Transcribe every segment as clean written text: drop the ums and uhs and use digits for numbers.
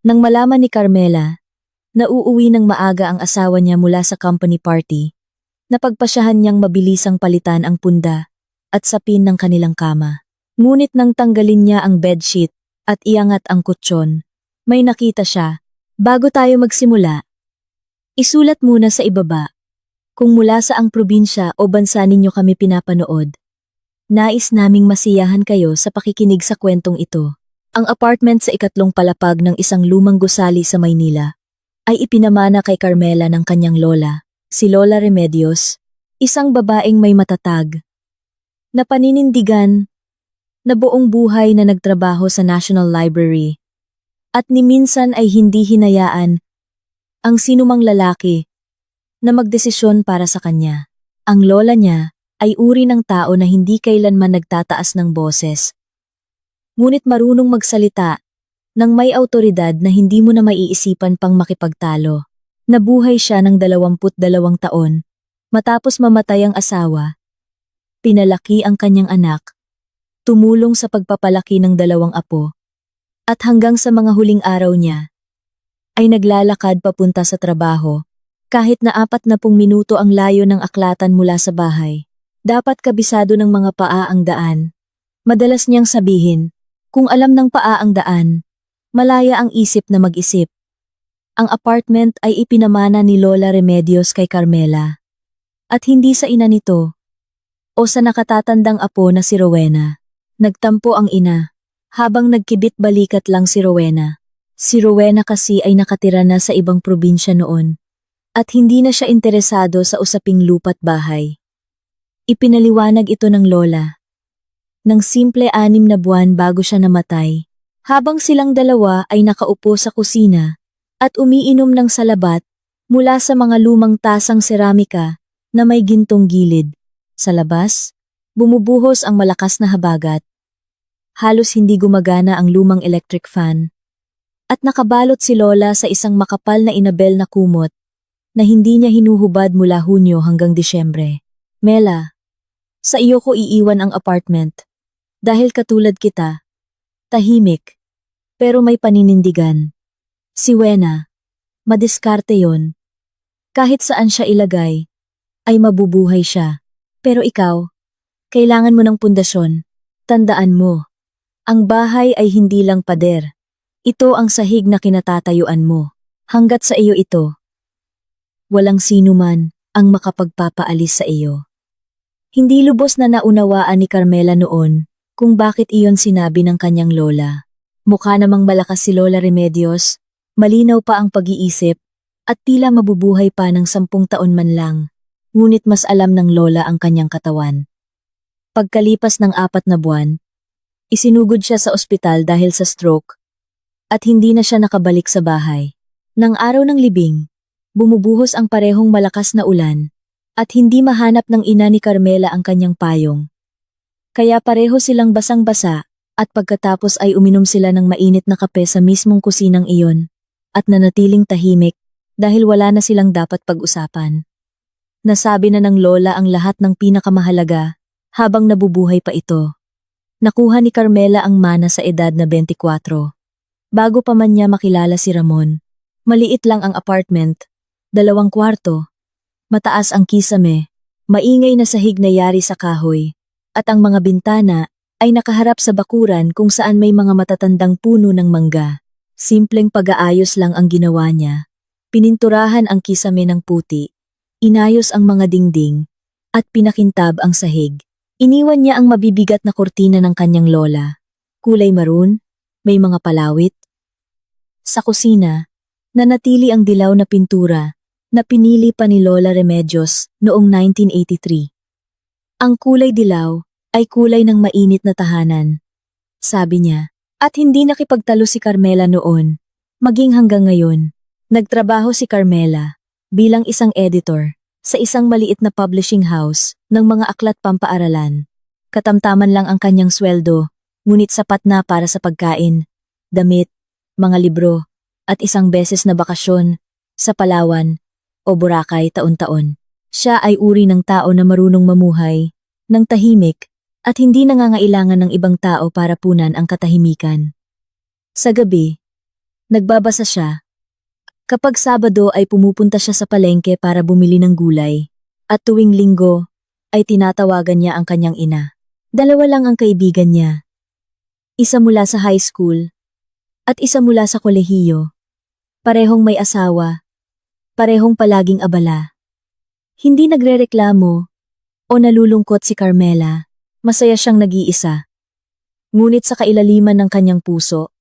Nang malaman ni Carmela na uuwi ng maaga ang asawa niya mula sa company party, napagpasyahan niyang mabilisang palitan ang punda at sapin ng kanilang kama. Ngunit nang tanggalin niya ang bedsheet at iangat ang kutsyon, may nakita siya. Bago tayo magsimula, isulat muna sa ibaba kung mula sa ang probinsya o bansa ninyo kami pinapanood. Nais naming masiyahan kayo sa pakikinig sa kwentong ito. Ang apartment sa ikatlong palapag ng isang lumang gusali sa Maynila ay ipinamana kay Carmela ng kanyang lola, si Lola Remedios, isang babaeng may matatag na paninindigan na buong buhay na nagtrabaho sa National Library at ni minsan ay hindi hinayaan ang sinumang lalaki na magdesisyon para sa kanya. Ang lola niya ay uri ng tao na hindi kailanman nagtataas ng boses, ngunit marunong magsalita ng may awtoridad na hindi mo na maiisipan pang makipagtalo. Nabuhay siya ng 22 taon matapos mamatay ang asawa. Pinalaki ang kanyang anak, tumulong sa pagpapalaki ng 2 apo, at hanggang sa mga huling araw niya ay naglalakad papunta sa trabaho kahit na 40 minuto ang layo ng aklatan mula sa bahay. Dapat kabisado ng mga paa ang daan. Madalas niyang sabihin, kung alam ng paa ang daan, malaya ang isip na mag-isip. Ang apartment ay ipinamana ni Lola Remedios kay Carmela, at hindi sa ina nito o sa nakatatandang apo na si Rowena. Nagtampo ang ina, habang nagkibit balikat lang si Rowena. Si Rowena kasi ay nakatira na sa ibang probinsya noon, at hindi na siya interesado sa usaping lupa't bahay. Ipinaliwanag ito ng lola. Nang simple 6 na buwan bago siya namatay, habang silang dalawa ay nakaupo sa kusina at umiinom ng salabat mula sa mga lumang tasang seramika na may gintong gilid. Sa labas, bumubuhos ang malakas na habagat. Halos hindi gumagana ang lumang electric fan. At nakabalot si Lola sa isang makapal na inabel na kumot na hindi niya hinuhubad mula Hunyo hanggang Disyembre. Mela, sa iyo ko iiwan ang apartment. Dahil katulad kita, tahimik, pero may paninindigan. Si Wena, madiskarte yon. Kahit saan siya ilagay, ay mabubuhay siya. Pero ikaw, kailangan mo ng pundasyon. Tandaan mo, ang bahay ay hindi lang pader. Ito ang sahig na kinatatayuan mo. Hanggat sa iyo ito, walang sino man ang makapagpapaalis sa iyo. Hindi lubos na naunawaan ni Carmela noon kung bakit iyon sinabi ng kanyang lola. Mukha namang malakas si Lola Remedios, malinaw pa ang pag-iisip, at tila mabubuhay pa ng 10 taon man lang. Ngunit mas alam ng lola ang kanyang katawan. Pagkalipas ng 4 na buwan, isinugod siya sa ospital dahil sa stroke, at hindi na siya nakabalik sa bahay. Nang araw ng libing, bumubuhos ang parehong malakas na ulan, at hindi mahanap ng ina ni Carmela ang kanyang payong. Kaya pareho silang basang-basa, at pagkatapos ay uminom sila ng mainit na kape sa mismong kusinang iyon, at nanatiling tahimik dahil wala na silang dapat pag-usapan. Nasabi na ng lola ang lahat ng pinakamahalaga habang nabubuhay pa ito. Nakuha ni Carmela ang mana sa edad na 24. Bago pa man niya makilala si Ramon. Maliit lang ang apartment, 2 kwarto. Mataas ang kisame, maingay na sahig na yari sa kahoy, at ang mga bintana ay nakaharap sa bakuran kung saan may mga matatandang puno ng mangga. Simpleng pag-aayos lang ang ginawa niya. Pininturahan ang kisame ng puti, inayos ang mga dingding, at pinakintab ang sahig. Iniwan niya ang mabibigat na kurtina ng kanyang lola. Kulay maroon, may mga palawit. Sa kusina, nanatili ang dilaw na pintura na pinili pa ni Lola Remedios noong 1983. Ang kulay dilaw ay kulay ng mainit na tahanan, sabi niya, at hindi nakipagtalo si Carmela noon, maging hanggang ngayon. Nagtrabaho si Carmela bilang isang editor sa isang maliit na publishing house ng mga aklat pampaaralan. Katamtaman lang ang kanyang sweldo, ngunit sapat na para sa pagkain, damit, mga libro, at isang beses na bakasyon sa Palawan o Boracay taon-taon. Siya ay uri ng tao na marunong mamuhay, ng tahimik, at hindi nangangailangan ng ibang tao para punan ang katahimikan. Sa gabi, Nagbabasa siya. Kapag Sabado ay pumupunta siya sa palengke para bumili ng gulay. At tuwing Linggo ay tinatawagan niya ang kanyang ina. Dalawa lang ang kaibigan niya. Isa mula sa high school at isa mula sa kolehiyo. Parehong may asawa. Parehong palaging abala. Hindi nagrereklamo o nalulungkot si Carmela. Masaya siyang nag-iisa. Ngunit sa kailaliman ng kanyang puso,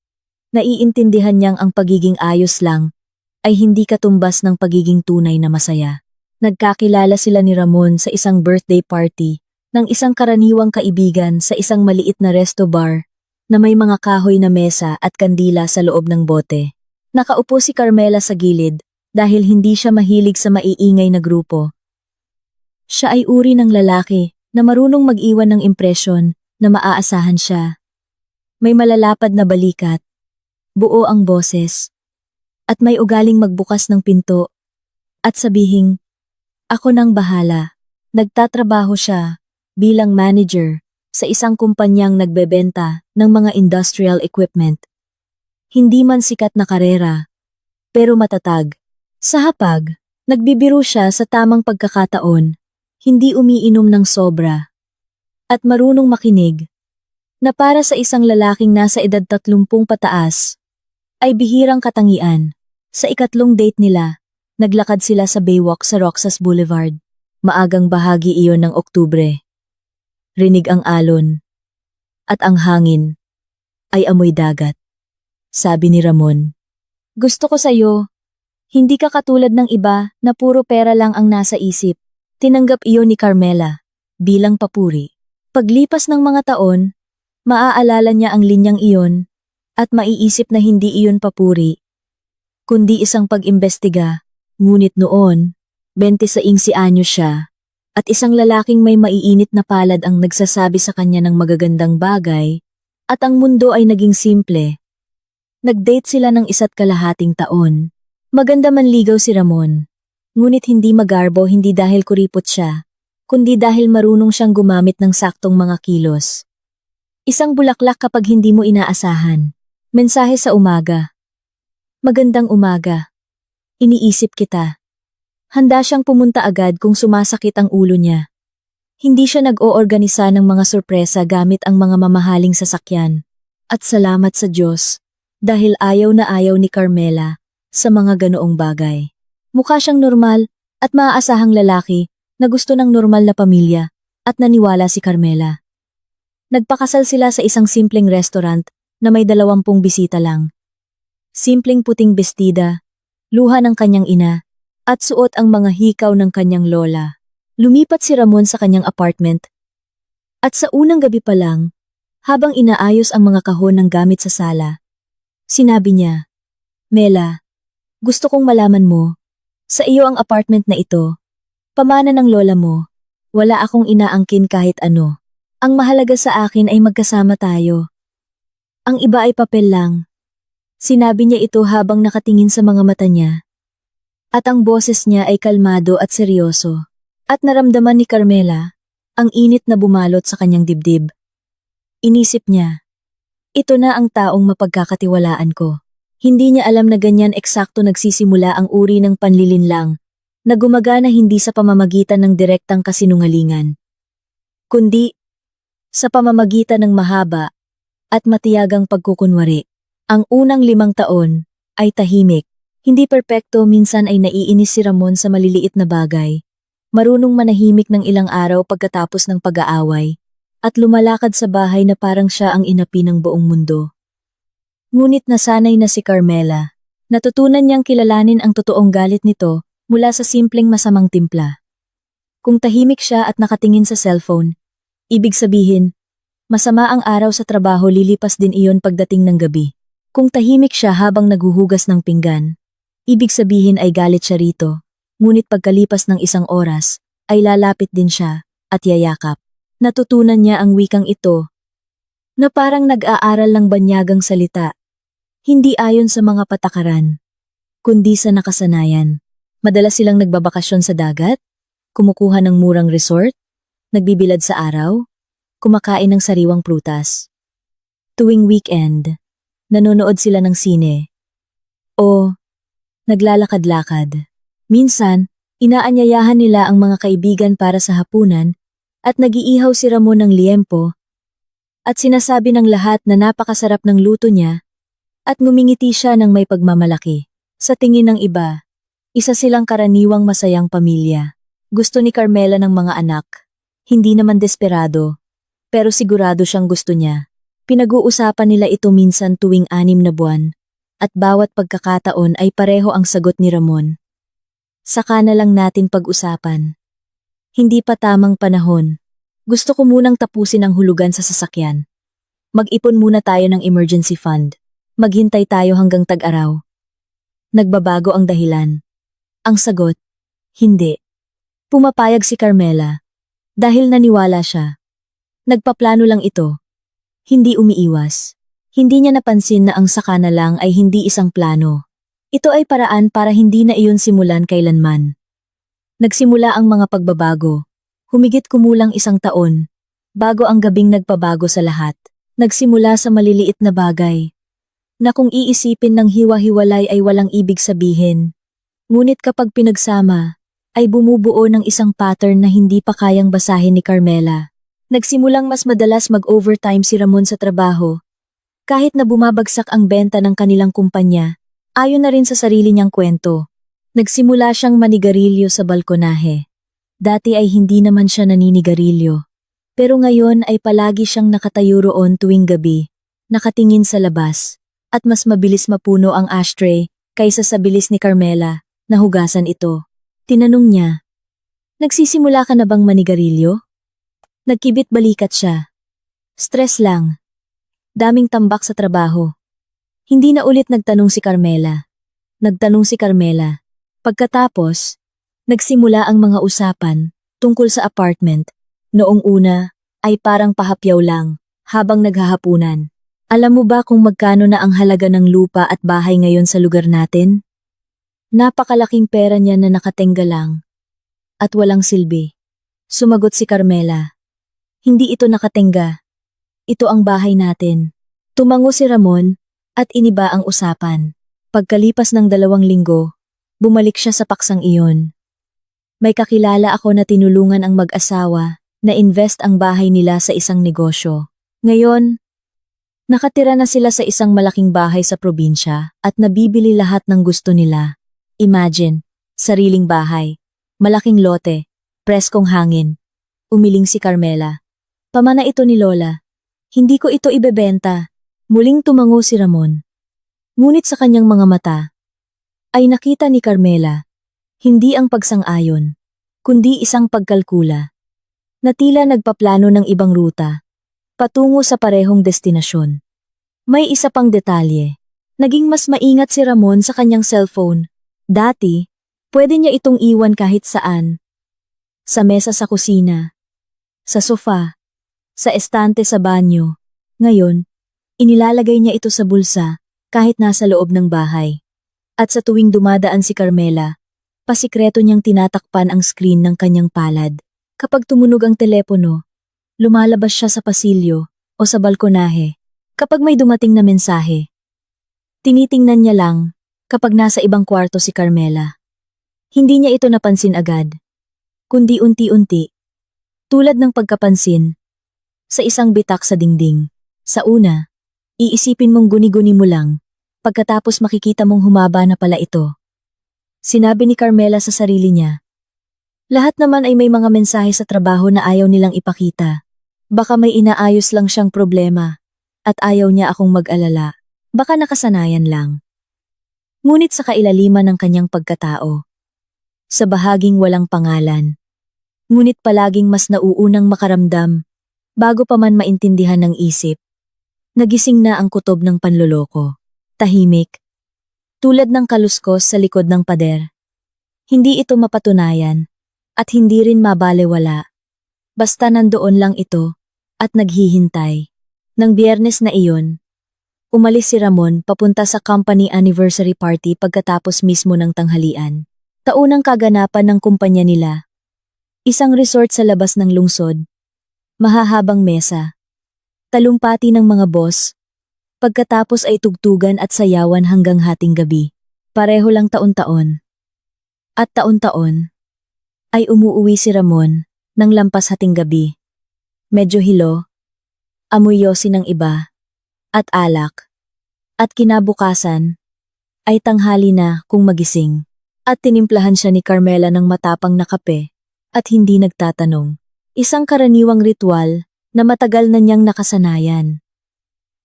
naiintindihan niyang ang pagiging ayos lang ay hindi katumbas ng pagiging tunay na masaya. Nagkakilala sila ni Ramon sa isang birthday party ng isang karaniwang kaibigan sa isang maliit na resto bar na may mga kahoy na mesa at kandila sa loob ng bote. Nakaupo si Carmela sa gilid dahil hindi siya mahilig sa maiingay na grupo. Siya ay uri ng lalaki na marunong mag-iwan ng impresyon na maaasahan siya. May malalapad na balikat, buo ang boses, at may ugaling magbukas ng pinto at sabihing, "Ako nang bahala." Nagtatrabaho siya bilang manager sa isang kumpanyang nagbebenta ng mga industrial equipment. Hindi man sikat na karera, pero matatag. Sa hapag, nagbibiro siya sa tamang pagkakataon, hindi umiinom ng sobra, at marunong makinig, na para sa isang lalaking nasa edad 30 pataas, ay bihirang katangian. Sa ikatlong date nila, naglakad sila sa Baywalk sa Roxas Boulevard. Maagang bahagi iyon ng Oktubre. Rinig ang alon, at ang hangin ay amoy dagat. Sabi ni Ramon, "Gusto ko sa'yo. Hindi ka katulad ng iba na puro pera lang ang nasa isip." Tinanggap iyon ni Carmela bilang papuri. Paglipas ng mga taon, maaalala niya ang linyang iyon at maiisip na hindi iyon papuri, kundi isang pag-imbestiga. Ngunit noon, 26 anyos siya, at isang lalaking may maiinit na palad ang nagsasabi sa kanya ng magagandang bagay, at ang mundo ay naging simple. Nag-date sila ng 1.5 taon. Maganda manligaw si Ramon, ngunit hindi magarbo, hindi dahil kuripot siya, kundi dahil marunong siyang gumamit ng saktong mga kilos. Isang bulaklak kapag hindi mo inaasahan. Mensahe sa umaga. "Magandang umaga. Iniisip kita." Handa siyang pumunta agad kung sumasakit ang ulo niya. Hindi siya nag-oorganisa ng mga sorpresa gamit ang mga mamahaling sasakyan. At salamat sa Diyos, dahil ayaw na ayaw ni Carmela sa mga ganoong bagay. Mukha siyang normal at maaasahang lalaki na gusto ng normal na pamilya, at naniwala si Carmela. Nagpakasal sila sa isang simpleng restaurant na may 20 bisita lang. Simpleng puting bestida, luha ng kanyang ina, at suot ang mga hikaw ng kanyang lola. Lumipat si Ramon sa kanyang apartment. At sa unang gabi pa lang, habang inaayos ang mga kahon ng gamit sa sala, sinabi niya, "Mela, gusto kong malaman mo, sa iyo ang apartment na ito. Pamana ng lola mo, wala akong inaangkin kahit ano. Ang mahalaga sa akin ay magkasama tayo. Ang iba ay papel lang." Sinabi niya ito habang nakatingin sa mga mata niya. At ang boses niya ay kalmado at seryoso. At naramdaman ni Carmela ang init na bumalot sa kanyang dibdib. Inisip niya, ito na ang taong mapagkakatiwalaan ko. Hindi niya alam na ganyan eksakto nagsisimula ang uri ng panlilinlang na gumagana hindi sa pamamagitan ng direktang kasinungalingan, kundi sa pamamagitan ng mahaba at matiyagang pagkukunwari. Ang unang 5 taon ay tahimik. Hindi perpekto, minsan ay naiinis si Ramon sa maliliit na bagay. Marunong manahimik ng ilang araw pagkatapos ng pag-aaway, at lumalakad sa bahay na parang siya ang inapi ng buong mundo. Ngunit nasanay na si Carmela. Natutunan niyang kilalanin ang totoong galit nito mula sa simpleng masamang timpla. Kung tahimik siya at nakatingin sa cellphone, ibig sabihin, masama ang araw sa trabaho, lilipas din iyon pagdating ng gabi. Kung tahimik siya habang naghuhugas ng pinggan, ibig sabihin ay galit siya rito. Ngunit pagkalipas ng 1 oras, ay lalapit din siya at yayakap. Natutunan niya ang wikang ito na parang nag-aaral ng banyagang salita. Hindi ayon sa mga patakaran, kundi sa nakasanayan. Madalas silang nagbabakasyon sa dagat, kumukuha ng murang resort, nagbibilad sa araw, kumakain ng sariwang prutas. Tuwing weekend, nanonood sila ng sine, naglalakad-lakad. Minsan, inaanyayahan nila ang mga kaibigan para sa hapunan at nag-iihaw si Ramon ng liempo at sinasabi ng lahat na napakasarap ng luto niya at ngumingiti siya ng may pagmamalaki. Sa tingin ng iba, isa silang karaniwang masayang pamilya. Gusto ni Carmela ng mga anak, hindi naman desperado, pero sigurado siyang gusto niya. Pinag-uusapan nila ito minsan tuwing 6 na buwan, at bawat pagkakataon ay pareho ang sagot ni Ramon. Saka na lang natin pag-usapan. Hindi pa tamang panahon. Gusto ko munang tapusin ang hulugan sa sasakyan. Mag-ipon muna tayo ng emergency fund. Maghintay tayo hanggang tag-araw. Nagbabago ang dahilan. Ang sagot, hindi. Pumapayag si Carmela. Dahil naniwala siya. Nagpaplano lang ito. Hindi umiiwas. Hindi niya napansin na ang saka na lang ay hindi isang plano. Ito ay paraan para hindi na iyon simulan kailanman. Nagsimula ang mga pagbabago. Humigit kumulang 1 taon. Bago ang gabing nagpabago sa lahat. Nagsimula sa maliliit na bagay. Na kung iisipin ng hiwa-hiwalay ay walang ibig sabihin. Ngunit kapag pinagsama, ay bumubuo ng isang pattern na hindi pa kayang basahin ni Carmela. Nagsimulang mas madalas mag-overtime si Ramon sa trabaho. Kahit na bumabagsak ang benta ng kanilang kumpanya, ayon na rin sa sarili niyang kwento. Nagsimula siyang manigarilyo sa balkonahe. Dati ay hindi naman siya naninigarilyo. Pero ngayon ay palagi siyang nakatayo roon tuwing gabi, nakatingin sa labas, at mas mabilis mapuno ang ashtray kaysa sa bilis ni Carmela na hugasan ito. Tinanong niya, "Nagsisimula ka na bang manigarilyo?" Nagkibit balikat siya. "Stress lang. Daming tambak sa trabaho." Hindi na ulit nagtanong si Carmela. Nagtanong si Carmela. Pagkatapos, nagsimula ang mga usapan tungkol sa apartment. Noong una, ay parang pahapyaw lang habang naghahapunan. "Alam mo ba kung magkano na ang halaga ng lupa at bahay ngayon sa lugar natin?" Napakalaking pera niya na nakatengga lang. At walang silbi. Sumagot si Carmela. "Hindi ito nakatengga. Ito ang bahay natin." Tumango si Ramon at iniba ang usapan. Pagkalipas ng 2 linggo, bumalik siya sa paksang iyon. "May kakilala ako na tinulungan ang mag-asawa na invest ang bahay nila sa isang negosyo. Ngayon, nakatira na sila sa isang malaking bahay sa probinsya at nabibili lahat ng gusto nila. Imagine, sariling bahay, malaking lote, preskong hangin." Umiling si Carmela. "Pamana ito ni Lola. Hindi ko ito ibebenta." Muling tumango si Ramon. Ngunit sa kanyang mga mata, ay nakita ni Carmela, hindi ang pagsang-ayon, kundi isang pagkalkula. Na tila nagpaplano ng ibang ruta, patungo sa parehong destinasyon. May isa pang detalye. Naging mas maingat si Ramon sa kanyang cellphone. Dati, pwede niya itong iwan kahit saan. Sa mesa sa kusina, sa sofa, sa estante sa banyo. Ngayon, inilalagay niya ito sa bulsa kahit nasa loob ng bahay. At sa tuwing dumadaan si Carmela, pasikreto niyang tinatakpan ang screen ng kanyang palad. Kapag tumunog ang telepono, lumalabas siya sa pasilyo o sa balkonahe. Kapag may dumating na mensahe, tinitingnan niya lang kapag nasa ibang kwarto si Carmela. Hindi niya ito napansin agad, kundi unti-unti, tulad ng pagkapansin, sa isang bitak sa dingding. Sa una, iisipin mong guni-guni mo lang, pagkatapos makikita mong humaba na pala ito. Sinabi ni Carmela sa sarili niya. Lahat naman ay may mga mensahe sa trabaho na ayaw nilang ipakita. Baka may inaayos lang siyang problema, at ayaw niya akong mag-alala. Baka nakasanayan lang. Ngunit sa kailaliman ng kanyang pagkatao, sa bahaging walang pangalan, ngunit palaging mas nauunang makaramdam, bago pa man maintindihan ng isip, nagising na ang kutob ng panloloko. Tahimik, tulad ng kaluskos sa likod ng pader. Hindi ito mapatunayan, at hindi rin mabalewala. Basta nandoon lang ito, at naghihintay. Nang Biyernes na iyon, umalis si Ramon papunta sa company anniversary party pagkatapos mismo ng tanghalian. Taunang kaganapan ng kumpanya nila. Isang resort sa labas ng lungsod. Mahahabang mesa. Talumpati ng mga boss. Pagkatapos ay tugtugan at sayawan hanggang hating gabi. Pareho lang taon-taon. At taon-taon, ay umuuwi si Ramon nang lampas hating gabi. Medyo hilo, amoy yosi ng iba, at alak. At kinabukasan, ay tanghali na kung magising. At tinimplahan siya ni Carmela ng matapang na kape, at hindi nagtatanong. Isang karaniwang ritual na matagal na niyang nakasanayan.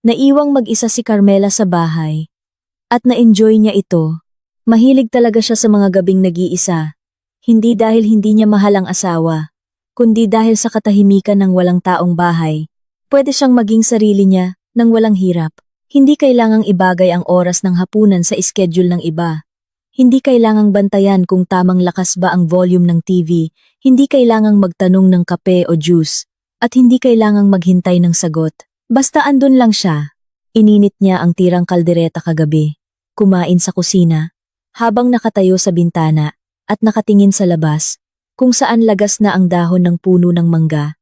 Naiwang mag-isa si Carmela sa bahay, at na-enjoy niya ito. Mahilig talaga siya sa mga gabing nag-iisa, hindi dahil hindi niya mahal ang asawa, kundi dahil sa katahimikan ng walang taong bahay. Pwede siyang maging sarili niya nang walang hirap. Hindi kailangang ibagay ang oras ng hapunan sa schedule ng iba. Hindi kailangang bantayan kung tamang lakas ba ang volume ng TV, hindi kailangang magtanong ng kape o juice, at hindi kailangang maghintay ng sagot. Basta andun lang siya. Ininit niya ang tirang kaldereta kagabi, kumain sa kusina, habang nakatayo sa bintana at nakatingin sa labas, kung saan lagas na ang dahon ng puno ng mangga.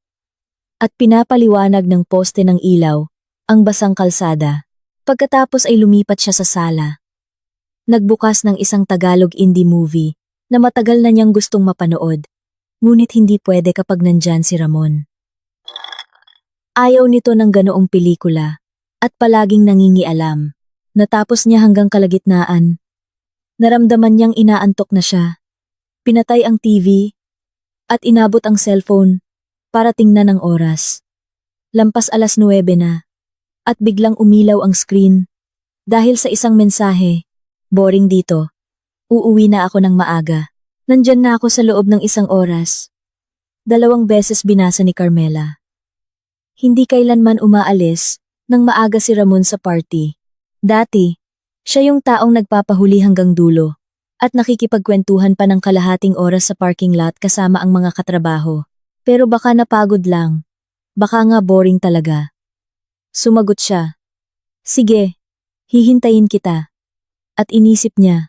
At pinapaliwanag ng poste ng ilaw ang basang kalsada. Pagkatapos ay lumipat siya sa sala. Nagbukas ng isang Tagalog indie movie na matagal na niyang gustong mapanood, ngunit hindi pwede kapag nandyan si Ramon. Ayaw nito ng ganoong pelikula at palaging nangingialam. Natapos niya hanggang kalagitnaan. Naramdaman niyang inaantok na siya. Pinatay ang TV at inabot ang cellphone para tingnan ang oras. Lampas 9:00 na at biglang umilaw ang screen dahil sa isang mensahe. Boring dito. Uuwi na ako ng maaga. Nandyan na ako sa loob ng 1 oras. 2 beses binasa ni Carmela. Hindi kailanman umaalis nang maaga si Ramon sa party. Dati, siya yung taong nagpapahuli hanggang dulo at nakikipagkwentuhan pa ng kalahating oras sa parking lot kasama ang mga katrabaho. Pero baka napagod lang. Baka nga boring talaga. Sumagot siya. Sige, hihintayin kita. At inisip niya,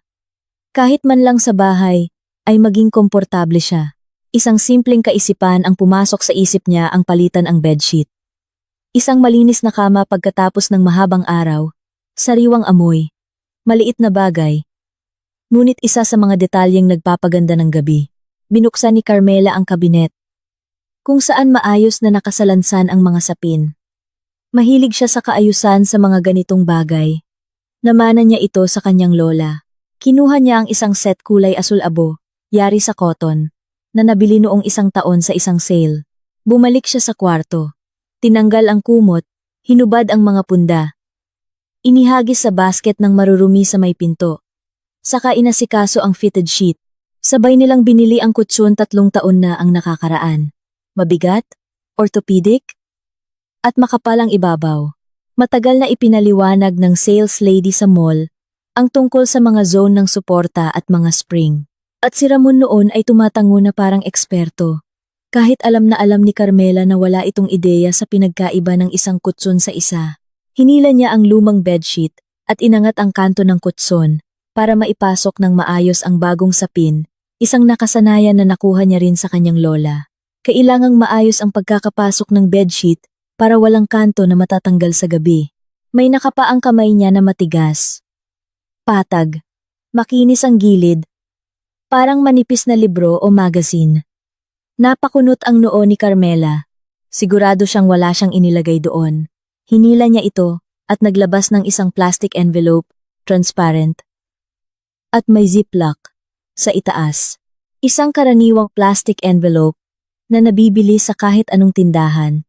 kahit man lang sa bahay, ay maging komportable siya. Isang simpleng kaisipan ang pumasok sa isip niya ang palitan ang bedsheet. Isang malinis na kama pagkatapos ng mahabang araw, sariwang amoy, maliit na bagay. Ngunit isa sa mga detalyeng nagpapaganda ng gabi. Binuksan ni Carmela ang kabinet, kung saan maayos na nakasalansan ang mga sapin. Mahilig siya sa kaayusan sa mga ganitong bagay. Namana niya ito sa kanyang lola. Kinuha niya ang isang set kulay asul-abo, yari sa cotton, na nabili noong 1 taon sa isang sale. Bumalik siya sa kwarto. Tinanggal ang kumot, hinubad ang mga punda. Inihagis sa basket ng marurumi sa may pinto. Saka inasikaso ang fitted sheet. Sabay nilang binili ang kutsyon 3 taon na ang nakakaraan. Mabigat, orthopedic, at makapal ang ibabaw. Matagal na ipinaliwanag ng sales lady sa mall ang tungkol sa mga zone ng suporta at mga spring. At si Ramon noon ay tumatango na parang eksperto. Kahit alam na alam ni Carmela na wala itong ideya sa pinagkaiba ng isang kutson sa isa. Hinila niya ang lumang bedsheet at inangat ang kanto ng kutson para maipasok ng maayos ang bagong sapin, isang nakasanayan na nakuha niya rin sa kanyang lola. Kailangang maayos ang pagkakapasok ng bedsheet para walang kanto na matatanggal sa gabi. May nakapaang kamay niya na matigas. Patag. Makinis ang gilid. Parang manipis na libro o magazine. Napakunot ang noo ni Carmela. Sigurado siyang wala siyang inilagay doon. Hinila niya ito at naglabas ng isang plastic envelope, transparent. At may ziplock sa itaas. Isang karaniwang plastic envelope na nabibili sa kahit anong tindahan.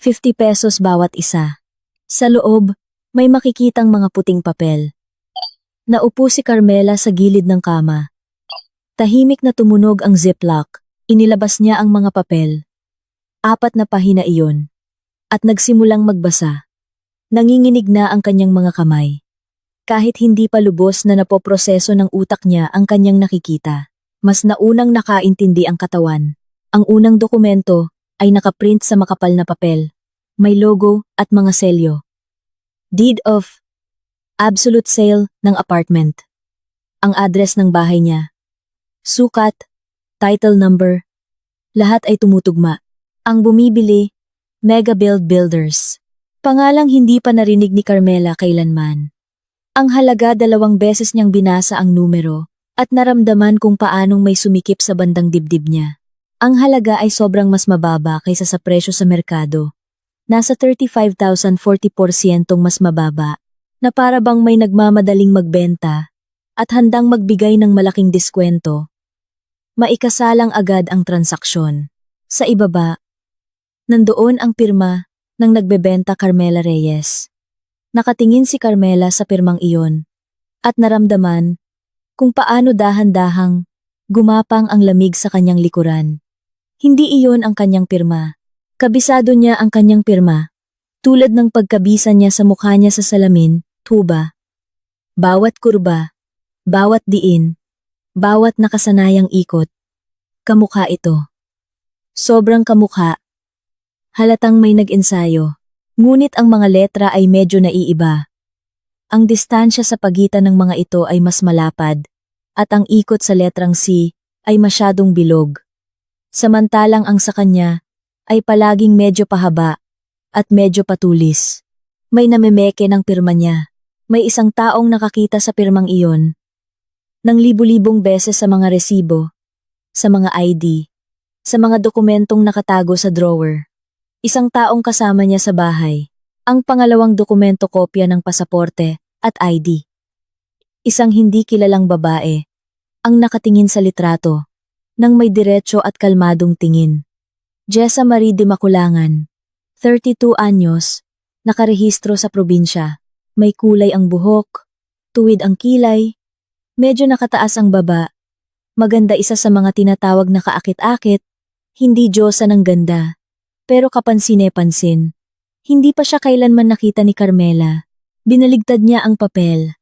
50 pesos bawat isa. Sa loob, may makikitang mga puting papel. Naupo si Carmela sa gilid ng kama. Tahimik na tumunog ang ziplock. Inilabas niya ang mga papel. 4 na pahina iyon. At nagsimulang magbasa. Nanginginig na ang kanyang mga kamay. Kahit hindi pa lubos na napoproseso ng utak niya ang kanyang nakikita, mas naunang nakaintindi ang katawan. Ang unang dokumento ay nakaprint sa makapal na papel. May logo at mga selyo. Deed of absolute sale ng apartment. Ang address ng bahay niya. Sukat, title number, lahat ay tumutugma. Ang bumibili, Mega Build Builders. Pangalang hindi pa narinig ni Carmela kailanman. Ang halaga 2 beses niyang binasa ang numero at naramdaman kung paanong may sumikip sa bandang dibdib niya. Ang halaga ay sobrang mas mababa kaysa sa presyo sa merkado. Nasa 35,040% mas mababa, na para bang may nagmamadaling magbenta at handang magbigay ng malaking diskwento. Maikasalang agad ang transaksyon. Sa ibaba, nandoon ang pirma ng nagbebenta Carmela Reyes. Nakatingin si Carmela sa pirmang iyon at naramdaman kung paano dahan-dahang gumapang ang lamig sa kanyang likuran. Hindi iyon ang kanyang pirma. Kabisado niya ang kanyang pirma, tulad ng pagkabisa niya sa mukha niya sa salamin, tuba. Bawat kurba, bawat diin, bawat nakasanayang ikot. Kamukha ito. Sobrang kamukha. Halatang may nag-ensayo. Ngunit ang mga letra ay medyo naiiba. Ang distansya sa pagitan ng mga ito ay mas malapad, at ang ikot sa letrang C ay masyadong bilog. Samantalang ang sa kanya ay palaging medyo pahaba at medyo patulis. May namemeke ng pirma niya. May isang taong nakakita sa pirmang iyon ng libu-libong beses sa mga resibo, sa mga ID, sa mga dokumentong nakatago sa drawer. Isang taong kasama niya sa bahay. Ang pangalawang dokumento kopya ng pasaporte at ID. Isang hindi kilalang babae ang nakatingin sa litrato nang may diretso at kalmadong tingin. Jessa Marie de Maculangan, 32 anyos, nakarehistro sa probinsya. May kulay ang buhok, tuwid ang kilay, medyo nakataas ang baba. Maganda, isa sa mga tinatawag na kaakit-akit, hindi diyosa ng ganda, pero kapansin-pansin. Hindi pa siya kailanman nakita ni Carmela. Binaligtad niya ang papel.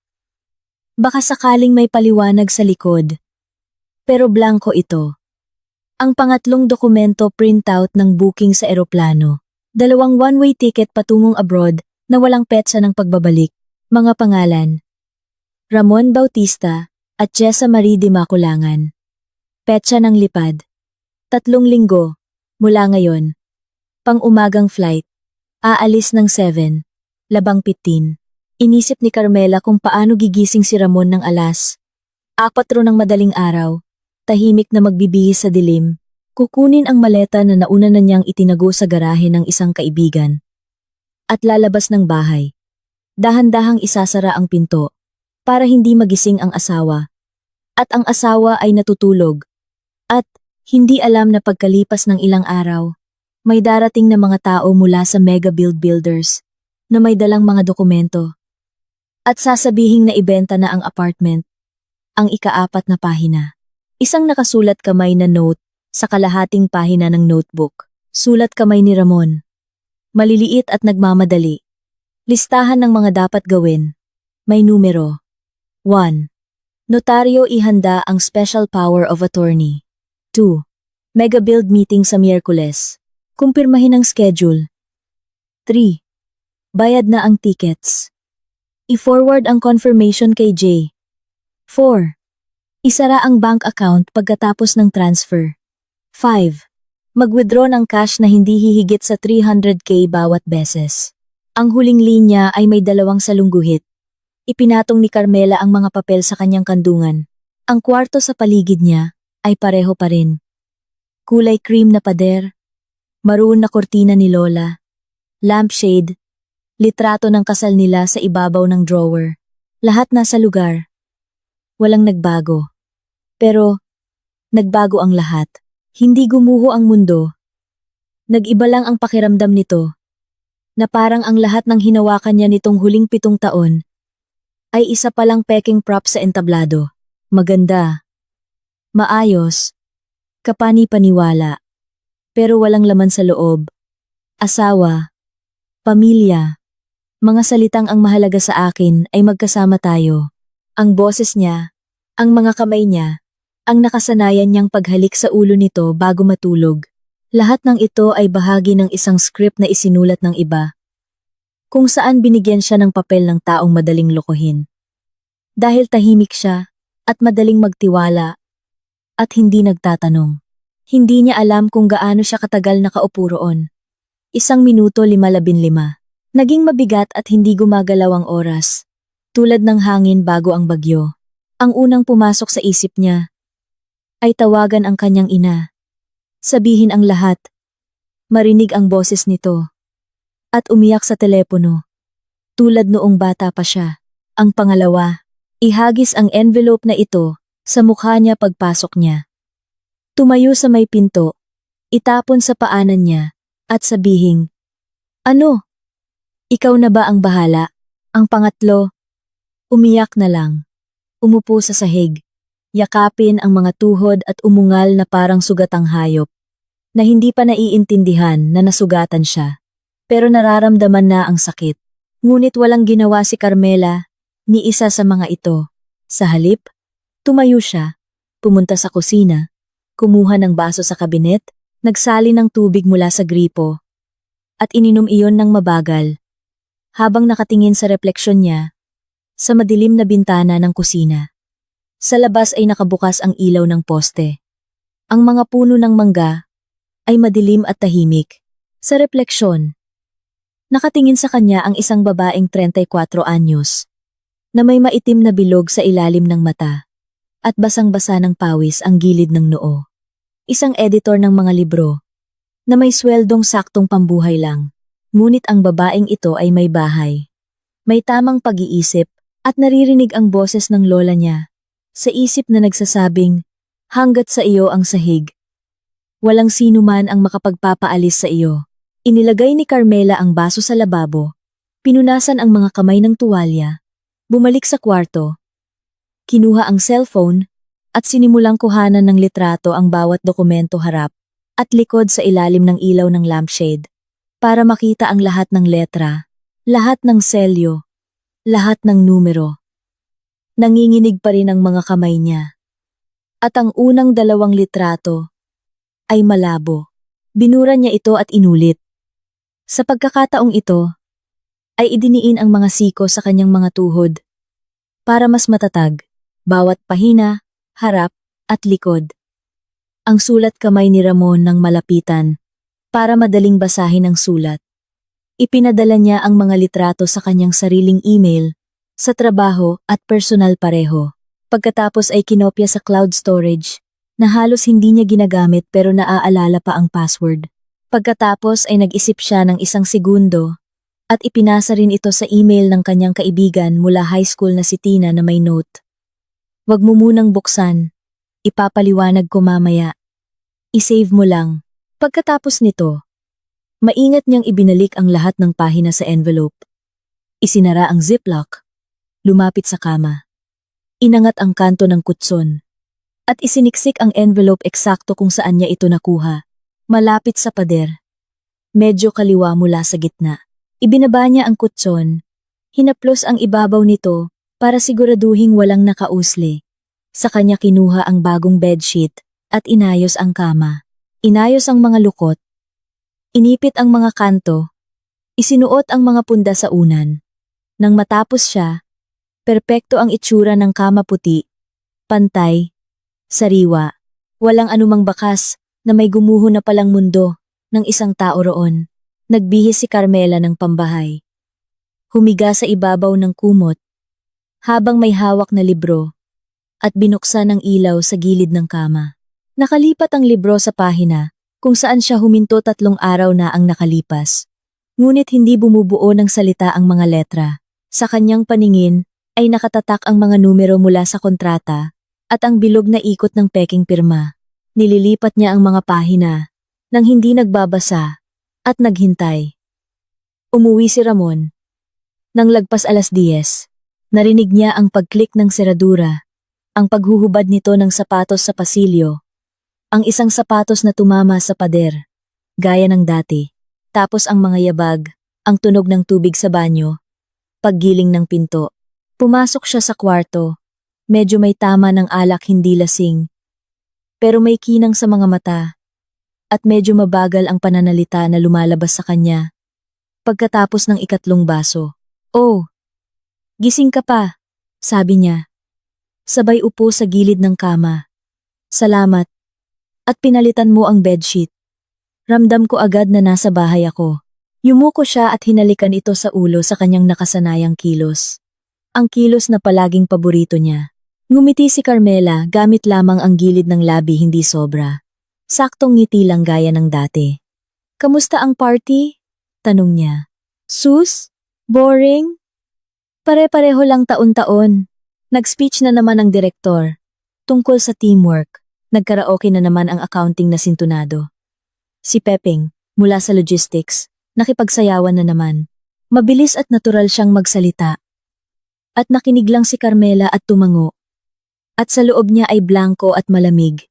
Baka sakaling may paliwanag sa likod. Pero blanko ito. Ang pangatlong dokumento, printout ng booking sa eroplano. 2 one-way ticket patungong abroad na walang petsa ng pagbabalik. Mga pangalan: Ramon Bautista at Jessa Marie de Maculangan. Petsa ng lipad: 3 linggo, mula ngayon. Pang-umagang flight. Aalis ng 7, 7:15. Inisip ni Carmela kung paano gigising si Ramon ng alas 4 ng madaling araw, tahimik na magbibihis sa dilim. Kukunin ang maleta na nauna na niyang itinago sa garahe ng isang kaibigan. At lalabas ng bahay. Dahan-dahang isasara ang pinto, para hindi magising ang asawa. At ang asawa ay natutulog. At hindi alam na pagkalipas ng ilang araw, may darating na mga tao mula sa Mega Builders na may dalang mga dokumento. At sasabihing na ibenta na ang apartment. Ang ika-4 na pahina. Isang nakasulat kamay na note sa kalahating pahina ng notebook. Sulat kamay ni Ramon. Maliliit at nagmamadali. Listahan ng mga dapat gawin. May numero. 1. Notaryo, ihanda ang special power of attorney. 2. Mega build meeting sa Miyerkules. Kumpirmahin ang schedule. 3. Bayad na ang tickets. I-forward ang confirmation kay Jay. 4. Isara ang bank account pagkatapos ng transfer. 5. Mag-withdraw ng cash na hindi hihigit sa 300k bawat beses. Ang huling linya ay may 2 salungguhit. Ipinatong ni Carmela ang mga papel sa kanyang kandungan. Ang kwarto sa paligid niya ay pareho pa rin. Kulay cream na pader, maroon na kortina ni Lola, lampshade, litrato ng kasal nila sa ibabaw ng drawer. Lahat nasa lugar. Walang nagbago. Pero, nagbago ang lahat. Hindi gumuho ang mundo. Nag-iba lang ang pakiramdam nito, na parang ang lahat ng hinawakan niya nitong huling 7 taon ay isa palang peking prop sa entablado. Maganda, maayos, kapani-paniwala, pero walang laman sa loob. Asawa, pamilya, mga salitang ang mahalaga sa akin ay magkasama tayo. Ang boses niya, ang mga kamay niya, ang nakasanayan niyang paghalik sa ulo nito bago matulog. Lahat ng ito ay bahagi ng isang script na isinulat ng iba, kung saan binigyan siya ng papel ng taong madaling lokohin. Dahil tahimik siya at madaling magtiwala at hindi nagtatanong. Hindi niya alam kung gaano siya katagal nakaupo roon. 1 minuto 5:15. Naging mabigat at hindi gumagalaw ang oras. tulad ng hangin bago ang bagyo. Ang unang pumasok sa isip niya ay tawagan ang kanyang ina. Sabihin ang lahat. Marinig ang boses nito. At umiyak sa telepono. Tulad noong bata pa siya. Ang pangalawa, ihagis ang envelope na ito sa mukha niya pagpasok niya. Tumayo sa may pinto, itapon sa paanan niya, at sabihing, "Ano? Ikaw na ba ang bahala?" Ang pangatlo, umiyak na lang. Umupo sa sahig, yakapin ang mga tuhod at umungal na parang sugatang hayop, na hindi pa naiintindihan na nasugatan siya. Pero nararamdaman na ang sakit. Ngunit walang ginawa si Carmela, ni isa sa mga ito. Sa halip, tumayo siya, pumunta sa kusina, kumuha ng baso sa kabinet, nagsali ng tubig mula sa gripo, at ininom iyon ng mabagal, habang nakatingin sa refleksyon niya, sa madilim na bintana ng kusina. Sa labas ay nakabukas ang ilaw ng poste. Ang mga puno ng mangga ay madilim at tahimik. Sa refleksyon, nakatingin sa kanya ang isang babaeng 34 anyos, na may maitim na bilog sa ilalim ng mata, at basang-basa ng pawis ang gilid ng noo. Isang editor ng mga libro, na may sweldong saktong pambuhay lang. Ngunit ang babaeng ito ay may bahay, may tamang pag-iisip, at naririnig ang boses ng lola niya, sa isip na nagsasabing, "Hanggat sa iyo ang sahig, walang sino man ang makapagpapaalis sa iyo." Inilagay ni Carmela ang baso sa lababo, pinunasan ang mga kamay ng tuwalya, bumalik sa kwarto, kinuha ang cellphone, at sinimulang kuhanan ng litrato ang bawat dokumento harap at likod sa ilalim ng ilaw ng lampshade, para makita ang lahat ng letra, lahat ng selyo, lahat ng numero. Nanginginig pa rin ang mga kamay niya. At ang unang 2 litrato ay malabo. Binura niya ito at inulit. Sa pagkakataong ito, ay idiniin ang mga siko sa kanyang mga tuhod para mas matatag, bawat pahina, harap, at likod. Ang sulat kamay ni Ramon ng malapitan para madaling basahin ang sulat. Ipinadala niya ang mga litrato sa kanyang sariling email, sa trabaho at personal pareho. Pagkatapos ay kinopya sa cloud storage, na halos hindi niya ginagamit pero naaalala pa ang password. Pagkatapos ay nag-isip siya ng 1 segundo, at ipinasa rin ito sa email ng kanyang kaibigan mula high school na si Tina na may note. "Wag mo munang buksan, ipapaliwanag ko mamaya. I-save mo lang." Pagkatapos nito, maingat niyang ibinalik ang lahat ng pahina sa envelope. Isinara ang ziplock, lumapit sa kama. Inangat ang kanto ng kutson, at isiniksik ang envelope eksakto kung saan niya ito nakuha, malapit sa pader. Medyo kaliwa mula sa gitna. Ibinaba niya ang kutson, hinaplos ang ibabaw nito para siguraduhing walang nakausli. Sa kanya kinuha ang bagong bedsheet at inayos ang kama. Inayos ang mga lukot. Inipit ang mga kanto. Isinuot ang mga punda sa unan. Nang matapos siya, perpekto ang itsura ng kama puti, pantay, sariwa. Walang anumang bakas na may gumuho na palang mundo ng isang tao roon. Nagbihis si Carmela ng pambahay. Humiga sa ibabaw ng kumot, habang may hawak na libro, at binuksan ang ilaw sa gilid ng kama. Nakalipat ang libro sa pahina, kung saan siya huminto 3 araw na ang nakalipas. Ngunit hindi bumubuo ng salita ang mga letra. Sa kanyang paningin, ay nakatatak ang mga numero mula sa kontrata, at ang bilog na ikot ng peking pirma. Nililipat niya ang mga pahina, nang hindi nagbabasa, at naghintay. Umuwi si Ramon. Nang lagpas 10:00, narinig niya ang pag-click ng seradura, ang paghuhubad nito ng sapatos sa pasilyo, ang isang sapatos na tumama sa pader, gaya ng dati, tapos ang mga yabag, ang tunog ng tubig sa banyo, paggiling ng pinto. Pumasok siya sa kwarto, medyo may tama ng alak hindi lasing, pero may kinang sa mga mata, at medyo mabagal ang pananalita na lumalabas sa kanya. Pagkatapos ng 3 baso, "Oh, gising ka pa," sabi niya. Sabay upo sa gilid ng kama. "Salamat. At pinalitan mo ang bedsheet. Ramdam ko agad na nasa bahay ako." Yumuko siya at hinalikan ito sa ulo sa kanyang nakasanayang kilos. ang kilos na palaging paborito niya. Ngumiti si Carmela gamit lamang ang gilid ng labi, hindi sobra. Saktong ngiti lang gaya ng dati. Kamusta ang party? Tanong niya. Sus? Boring? Pare-pareho lang taon-taon. Nag-speech na naman ang direktor. Tungkol sa teamwork, nagkaraoke na naman ang accounting na sintunado. Si Pepeng, mula sa logistics, nakipagsayawan na naman. Mabilis at natural siyang magsalita. At nakinig lang si Carmela at tumango. At sa loob niya ay blanko at malamig.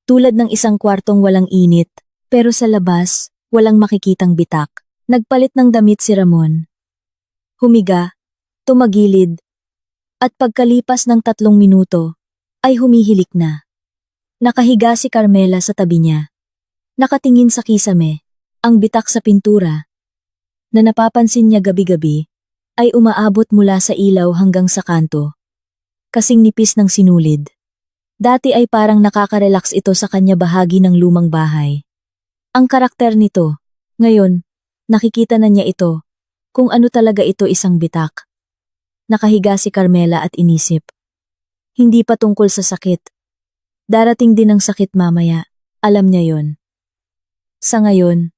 Tulad ng isang kwartong walang init, pero sa labas, walang makikitang bitak. Nagpalit ng damit si Ramon. Humiga, tumagilid, at pagkalipas ng 3 minuto, ay humihilik na. Nakahiga si Carmela sa tabi niya. Nakatingin sa kisame, ang bitak sa pintura, na napapansin niya gabi-gabi, ay umaabot mula sa ilaw hanggang sa kanto. Kasing nipis ng sinulid. Dati ay parang nakaka-relax ito sa kanya, bahagi ng lumang bahay. Ang karakter nito, ngayon, nakikita na niya ito, kung ano talaga ito, isang bitak. Nakahiga si Carmela at inisip. Hindi pa tungkol sa sakit. Darating din ang sakit mamaya, alam niya yon. Sa ngayon,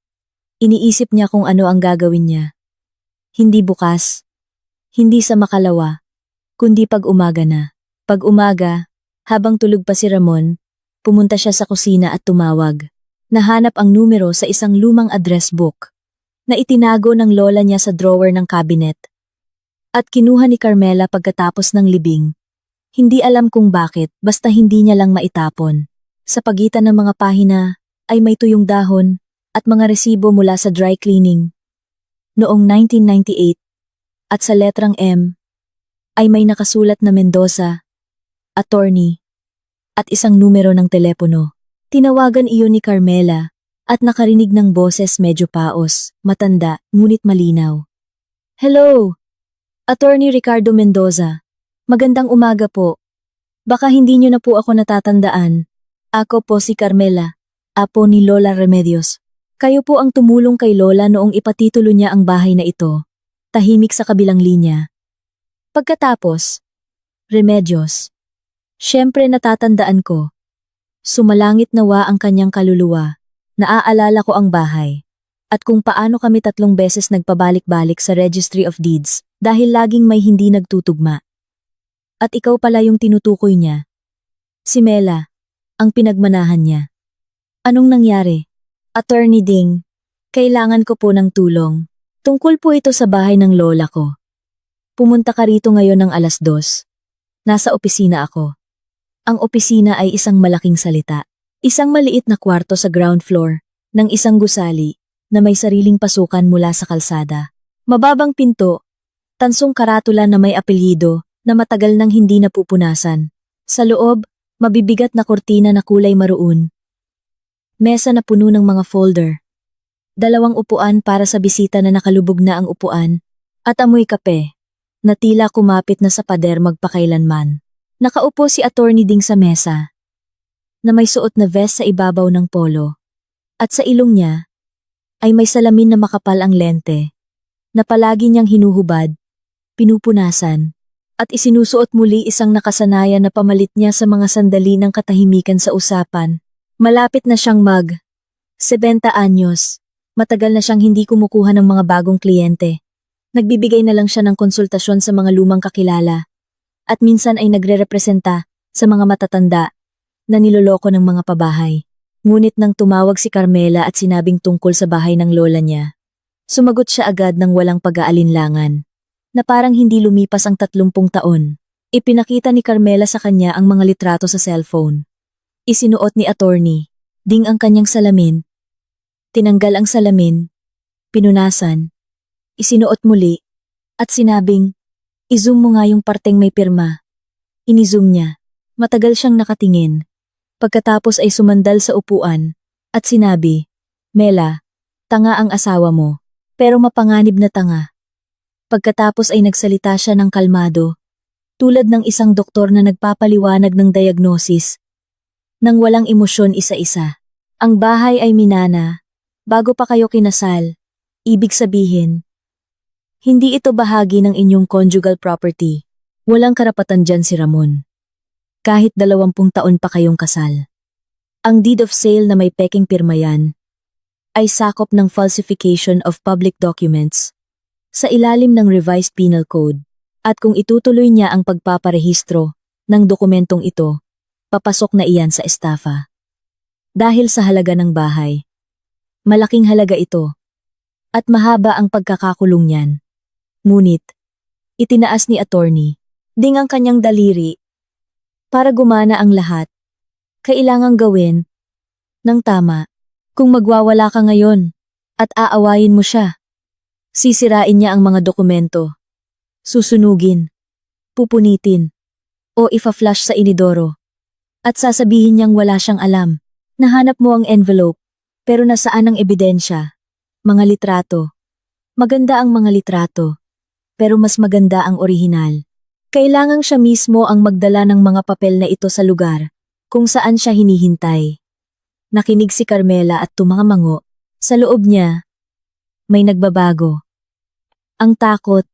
iniisip niya kung ano ang gagawin niya. Hindi bukas, hindi sa makalawa, kundi pag umaga na. Pag umaga, habang tulog pa si Ramon, pumunta siya sa kusina at tumawag. Nahanap ang numero sa isang lumang address book na itinago ng lola niya sa drawer ng cabinet. At kinuha ni Carmela pagkatapos ng libing. Hindi alam kung bakit, basta hindi niya lang maitapon. Sa pagitan ng mga pahina ay may tuyong dahon at mga resibo mula sa dry cleaning. Noong 1998, at sa letrang M, ay may nakasulat na Mendoza, attorney, at isang numero ng telepono. Tinawagan iyon ni Carmela at nakarinig ng boses medyo paos, matanda, ngunit malinaw. Hello! Attorney Ricardo Mendoza. Magandang umaga po. Baka hindi niyo na po ako natatandaan. Ako po si Carmela, apo ni Lola Remedios. Kayo po ang tumulong kay Lola noong ipatitulo niya ang bahay na ito. Tahimik sa kabilang linya. Pagkatapos, Remedios. Siyempre natatandaan ko. Sumalangit nawa ang kanyang kaluluwa. Naaalala ko ang bahay. At kung paano kami 3 beses nagpabalik-balik sa Registry of Deeds dahil laging may hindi nagtutugma. At ikaw pala yung tinutukoy niya. Si Mela, ang pinagmanahan niya. Anong nangyari? Attorney Ding, kailangan ko po ng tulong. Tungkol po ito sa bahay ng lola ko. Pumunta ka rito ngayon ng 2:00. Nasa opisina ako. Ang opisina ay isang malaking salita. Isang maliit na kwarto sa ground floor ng isang gusali na may sariling pasukan mula sa kalsada. Mababang pinto, tansong karatula na may apelyido na matagal nang hindi napupunasan. Sa loob, mabibigat na kortina na kulay maroon. Mesa na puno ng mga folder. 2 upuan para sa bisita na nakalubog na ang upuan, at amoy kape, na tila kumapit na sa pader magpakailanman. Nakaupo si Attorney Ding sa mesa, na may suot na vest sa ibabaw ng polo, at sa ilong niya, ay may salamin na makapal ang lente, na palagi niyang hinuhubad, pinupunasan, at isinusuot muli isang nakasanayan na pamalit niya sa mga sandali ng katahimikan sa usapan. Malapit na siyang 70 anyos. Matagal na siyang hindi kumukuha ng mga bagong kliyente. Nagbibigay na lang siya ng konsultasyon sa mga lumang kakilala. At minsan ay nagre-representa sa mga matatanda na niloloko ng mga pabahay. Ngunit nang tumawag si Carmela at sinabing tungkol sa bahay ng lola niya, sumagot siya agad ng walang pag-aalinlangan, na parang hindi lumipas ang 30 taon. Ipinakita ni Carmela sa kanya ang mga litrato sa cellphone. Isinuot ni Attorney Ding ang kanyang salamin. Tinanggal ang salamin, pinunasan, isinuot muli, at sinabing, i-zoom mo nga yung parteng may pirma. Ini-zoom niya. Matagal siyang nakatingin. Pagkatapos ay sumandal sa upuan, at sinabi, Mela, tanga ang asawa mo, pero mapanganib na tanga. Pagkatapos ay nagsalita siya ng kalmado, tulad ng isang doktor na nagpapaliwanag ng diagnosis, nang walang emosyon isa-isa. Ang bahay ay minana, bago pa kayo kinasal. Ibig sabihin, hindi ito bahagi ng inyong conjugal property. Walang karapatan dyan si Ramon. Kahit 20 taon pa kayong kasal. Ang deed of sale na may peking pirma yan ay sakop ng falsification of public documents sa ilalim ng Revised Penal Code. At kung itutuloy niya ang pagpaparehistro ng dokumentong ito, papasok na iyan sa estafa. Dahil sa halaga ng bahay. Malaking halaga ito. At mahaba ang pagkakakulong niyan. Ngunit, itinaas ni attorney, ding ang kanyang daliri. Para gumana ang lahat, kailangang gawin ng tama. Kung magwawala ka ngayon at aawayin mo siya, sisirain niya ang mga dokumento. Susunugin, pupunitin, o ifa-flash sa inidoro. At sasabihin niyang wala siyang alam. Nahanap mo ang envelope, pero nasaan ang ebidensya? Mga litrato. Maganda ang mga litrato, pero mas maganda ang orihinal. Kailangang siya mismo ang magdala ng mga papel na ito sa lugar kung saan siya hinihintay. Nakinig si Carmela at tumangamango. Sa loob niya, may nagbabago. Ang takot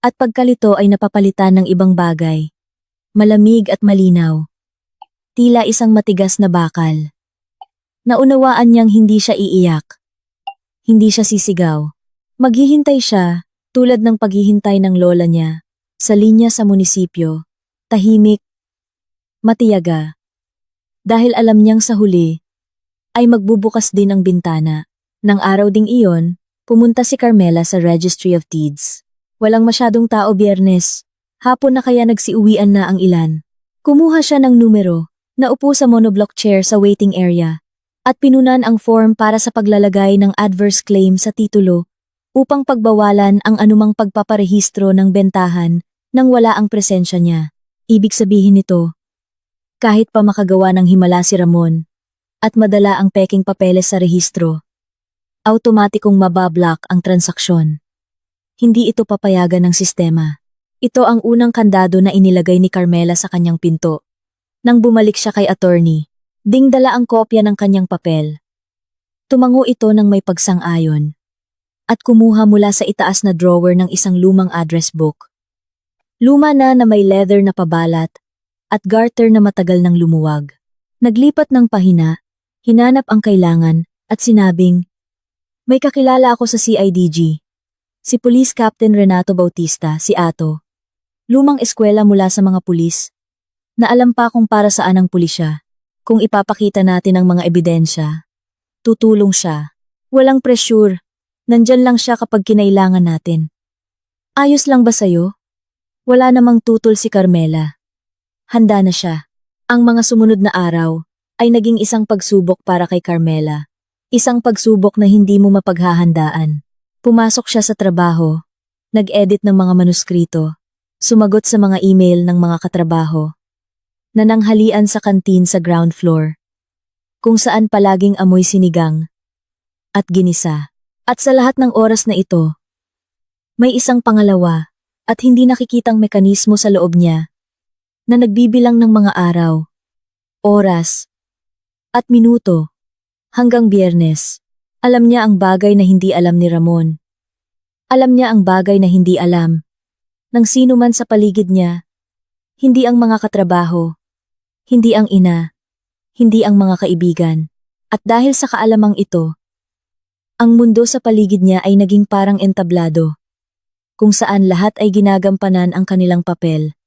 at pagkalito ay napapalitan ng ibang bagay. Malamig at malinaw. Tila isang matigas na bakal. Naunawaan niyang hindi siya iiyak. Hindi siya sisigaw. Maghihintay siya, tulad ng paghihintay ng lola niya, sa linya sa munisipyo, tahimik, matiyaga. Dahil alam niyang sa huli, ay magbubukas din ang bintana. Nang araw ding iyon, pumunta si Carmela sa Registry of Deeds. Walang masyadong tao Biyernes. Hapon na kaya nagsiuwian na ang ilan. Kumuha siya ng numero, naupo sa monoblock chair sa waiting area, at pinunan ang form para sa paglalagay ng adverse claim sa titulo upang pagbawalan ang anumang pagpaparehistro ng bentahan nang wala ang presensya niya. Ibig sabihin nito, kahit pa makagawa ng himala si Ramon at madala ang peking papeles sa rehistro, automatikong mabablock ang transaksyon. Hindi ito papayagan ng sistema. Ito ang unang kandado na inilagay ni Carmela sa kanyang pinto. Nang bumalik siya kay attorney, ding dala ang kopya ng kanyang papel. Tumango ito ng may pagsang-ayon at kumuha mula sa itaas na drawer ng isang lumang address book. Luma na may leather na pabalat at garter na matagal nang lumuwag. Naglipat ng pahina, hinanap ang kailangan at sinabing, "May kakilala ako sa CIDG. Si Police Captain Renato Bautista, si Ato. Lumang eskwela mula sa mga pulis. Naalam pa kung para saan ang pulisya. Kung ipapakita natin ang mga ebidensya, tutulong siya. Walang pressure. Nandyan lang siya kapag kinailangan natin. Ayos lang ba sa'yo?" Wala namang tutol si Carmela. Handa na siya. Ang mga sumunod na araw ay naging isang pagsubok para kay Carmela. Isang pagsubok na hindi mo mapaghahandaan. Pumasok siya sa trabaho, nag-edit ng mga manuskrito, sumagot sa mga email ng mga katrabaho, nananghalian sa kantin sa ground floor, kung saan palaging amoy sinigang at ginisa. At sa lahat ng oras na ito, may isang pangalawa at hindi nakikitang mekanismo sa loob niya na nagbibilang ng mga araw, oras, at minuto hanggang Biyernes. Alam niya ang bagay na hindi alam ni Ramon. Alam niya ang bagay na hindi alam ng sino man sa paligid niya. Hindi ang mga katrabaho, hindi ang ina, hindi ang mga kaibigan. At dahil sa kaalamang ito, ang mundo sa paligid niya ay naging parang entablado, kung saan lahat ay ginagampanan ang kanilang papel.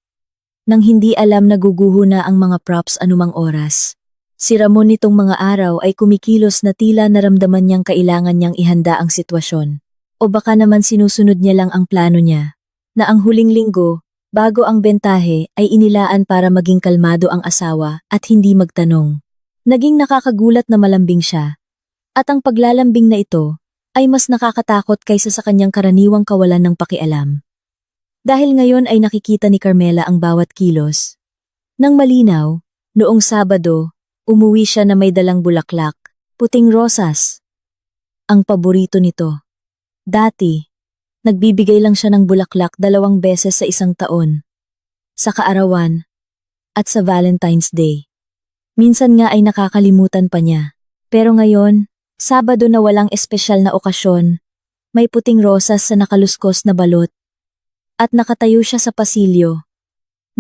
Nang hindi alam na guguho na ang mga props anumang oras. Si Ramon nitong mga araw ay kumikilos na tila naramdaman niyang kailangan niyang ihanda ang sitwasyon. O baka naman sinusunod niya lang ang plano niya, na ang huling linggo, bago ang bentahe ay inilaan para maging kalmado ang asawa at hindi magtanong. Naging nakakagulat na malambing siya. At ang paglalambing na ito ay mas nakakatakot kaysa sa kanyang karaniwang kawalan ng pakialam. Dahil ngayon ay nakikita ni Carmela ang bawat kilos. Nang malinaw, noong Sabado, umuwi siya na may dalang bulaklak, puting rosas. Ang paborito nito. Dati, nagbibigay lang siya ng bulaklak 2 beses sa isang taon. Sa kaarawan at sa Valentine's Day. Minsan nga ay nakakalimutan pa niya. Pero ngayon, Sabado na walang espesyal na okasyon, may puting rosas sa nakaluskos na balot. At nakatayo siya sa pasilyo,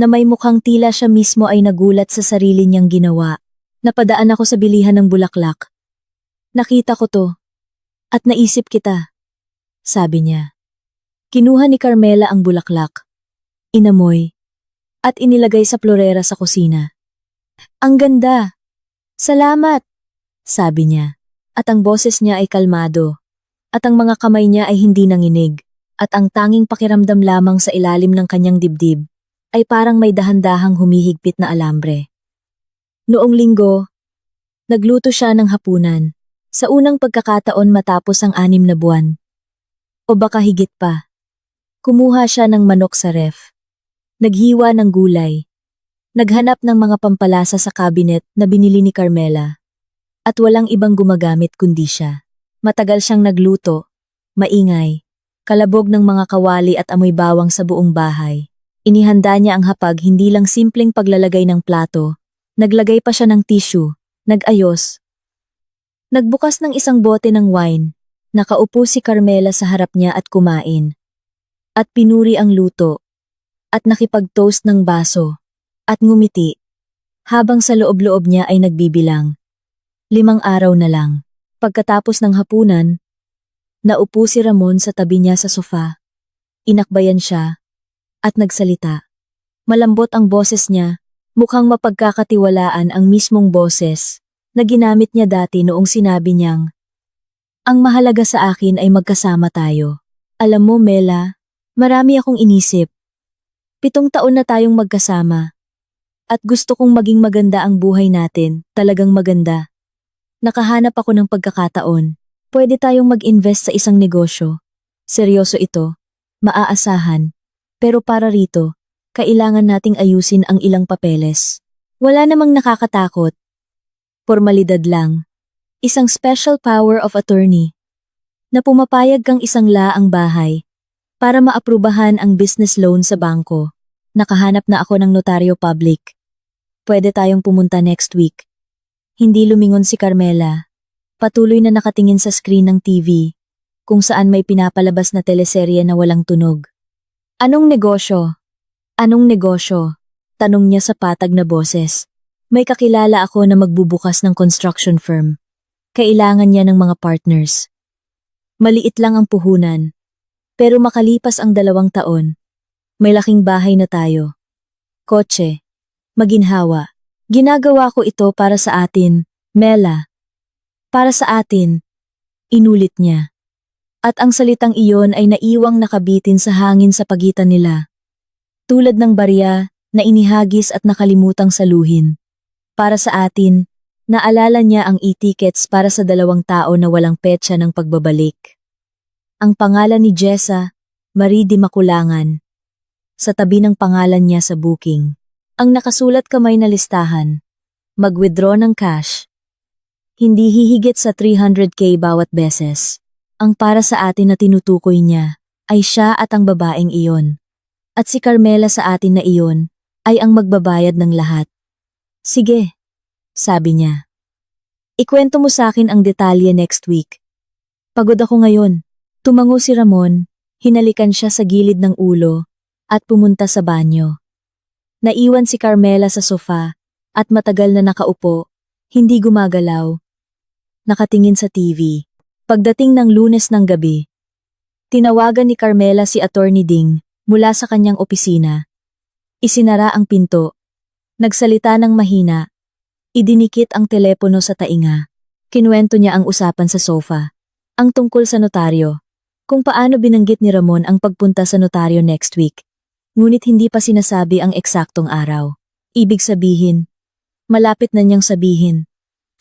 na may mukhang tila siya mismo ay nagulat sa sarili niyang ginawa. Napadaan ako sa bilihan ng bulaklak. Nakita ko to. At naisip kita. Sabi niya. Kinuha ni Carmela ang bulaklak. Inamoy. At inilagay sa florera sa kusina. Ang ganda! Salamat! Sabi niya. At ang boses niya ay kalmado. At ang mga kamay niya ay hindi nanginig. At ang tanging pakiramdam lamang sa ilalim ng kanyang dibdib ay parang may dahan-dahang humihigpit na alambre. Noong linggo, nagluto siya ng hapunan. Sa unang pagkakataon matapos ang 6 na buwan. O baka higit pa. Kumuha siya ng manok sa ref. Naghiwa ng gulay. Naghanap ng mga pampalasa sa cabinet na binili ni Carmela. At walang ibang gumagamit kundi siya. Matagal siyang nagluto. Maingay. Kalabog ng mga kawali at amoy bawang sa buong bahay. Inihanda niya ang hapag hindi lang simpleng paglalagay ng plato. Naglagay pa siya ng tissue. Nag-ayos. Nagbukas ng isang bote ng wine. Nakaupo si Carmela sa harap niya at kumain. At pinuri ang luto. At nakipag-toast ng baso. At ngumiti. Habang sa loob-loob niya ay nagbibilang. 5 araw na lang. Pagkatapos ng hapunan, naupo si Ramon sa tabi niya sa sofa. Inakbayan siya. At nagsalita. Malambot ang boses niya. Mukhang mapagkakatiwalaan ang mismong boses na ginamit niya dati noong sinabi niyang, "Ang mahalaga sa akin ay magkasama tayo. Alam mo, Mela, marami akong inisip. 7 taon na tayong magkasama. At gusto kong maging maganda ang buhay natin, talagang maganda. Nakahanap ako ng pagkakataon. Pwede tayong mag-invest sa isang negosyo. Seryoso ito, maaasahan. Pero para rito, kailangan nating ayusin ang ilang papeles. Wala namang nakakatakot. Formalidad lang. Isang special power of attorney. Na pumapayag kang isang laang bahay para maaprubahan ang business loan sa bangko. Nakahanap na ako ng notaryo public. Pwede tayong pumunta next week. Hindi lumingon si Carmela. Patuloy na nakatingin sa screen ng TV, kung saan may pinapalabas na teleserye na walang tunog. Anong negosyo? Anong negosyo? Tanong niya sa patag na boses. May kakilala ako na magbubukas ng construction firm. Kailangan niya ng mga partners. Maliit lang ang puhunan. Pero makalipas ang 2 taon, may laking bahay na tayo. Kotse. Maginhawa. Ginagawa ko ito para sa atin, Mela. Para sa atin. Inulit niya. At ang salitang iyon ay naiwang nakabitin sa hangin sa pagitan nila. Tulad ng barya na inihagis at nakalimutang saluhin. Para sa atin, naalala niya ang e-tickets para sa 2 tao na walang petsa ng pagbabalik. Ang pangalan ni Jessa, Marie Di Makulangan. Sa tabi ng pangalan niya sa booking. Ang nakasulat kamay na listahan. Mag-withdraw ng cash. Hindi hihigit sa 300k bawat beses. Ang para sa atin na tinutukoy niya ay siya at ang babaeng iyon. At si Carmela sa atin na iyon ay ang magbabayad ng lahat. Sige, sabi niya. Ikwento mo sa akin ang detalye next week. Pagod ako ngayon. Tumango si Ramon, hinalikan siya sa gilid ng ulo at pumunta sa banyo. Naiwan si Carmela sa sofa at matagal na nakaupo, hindi gumagalaw. Nakatingin sa TV. Pagdating ng Lunes ng gabi, tinawagan ni Carmela si Attorney Ding mula sa kanyang opisina. Isinara ang pinto. Nagsalita ng mahina. Idinikit ang telepono sa tainga. Kinuwento niya ang usapan sa sofa. Ang tungkol sa notaryo. Kung paano binanggit ni Ramon ang pagpunta sa notaryo next week. Ngunit hindi pa sinasabi ang eksaktong araw. Ibig sabihin, malapit na niyang sabihin.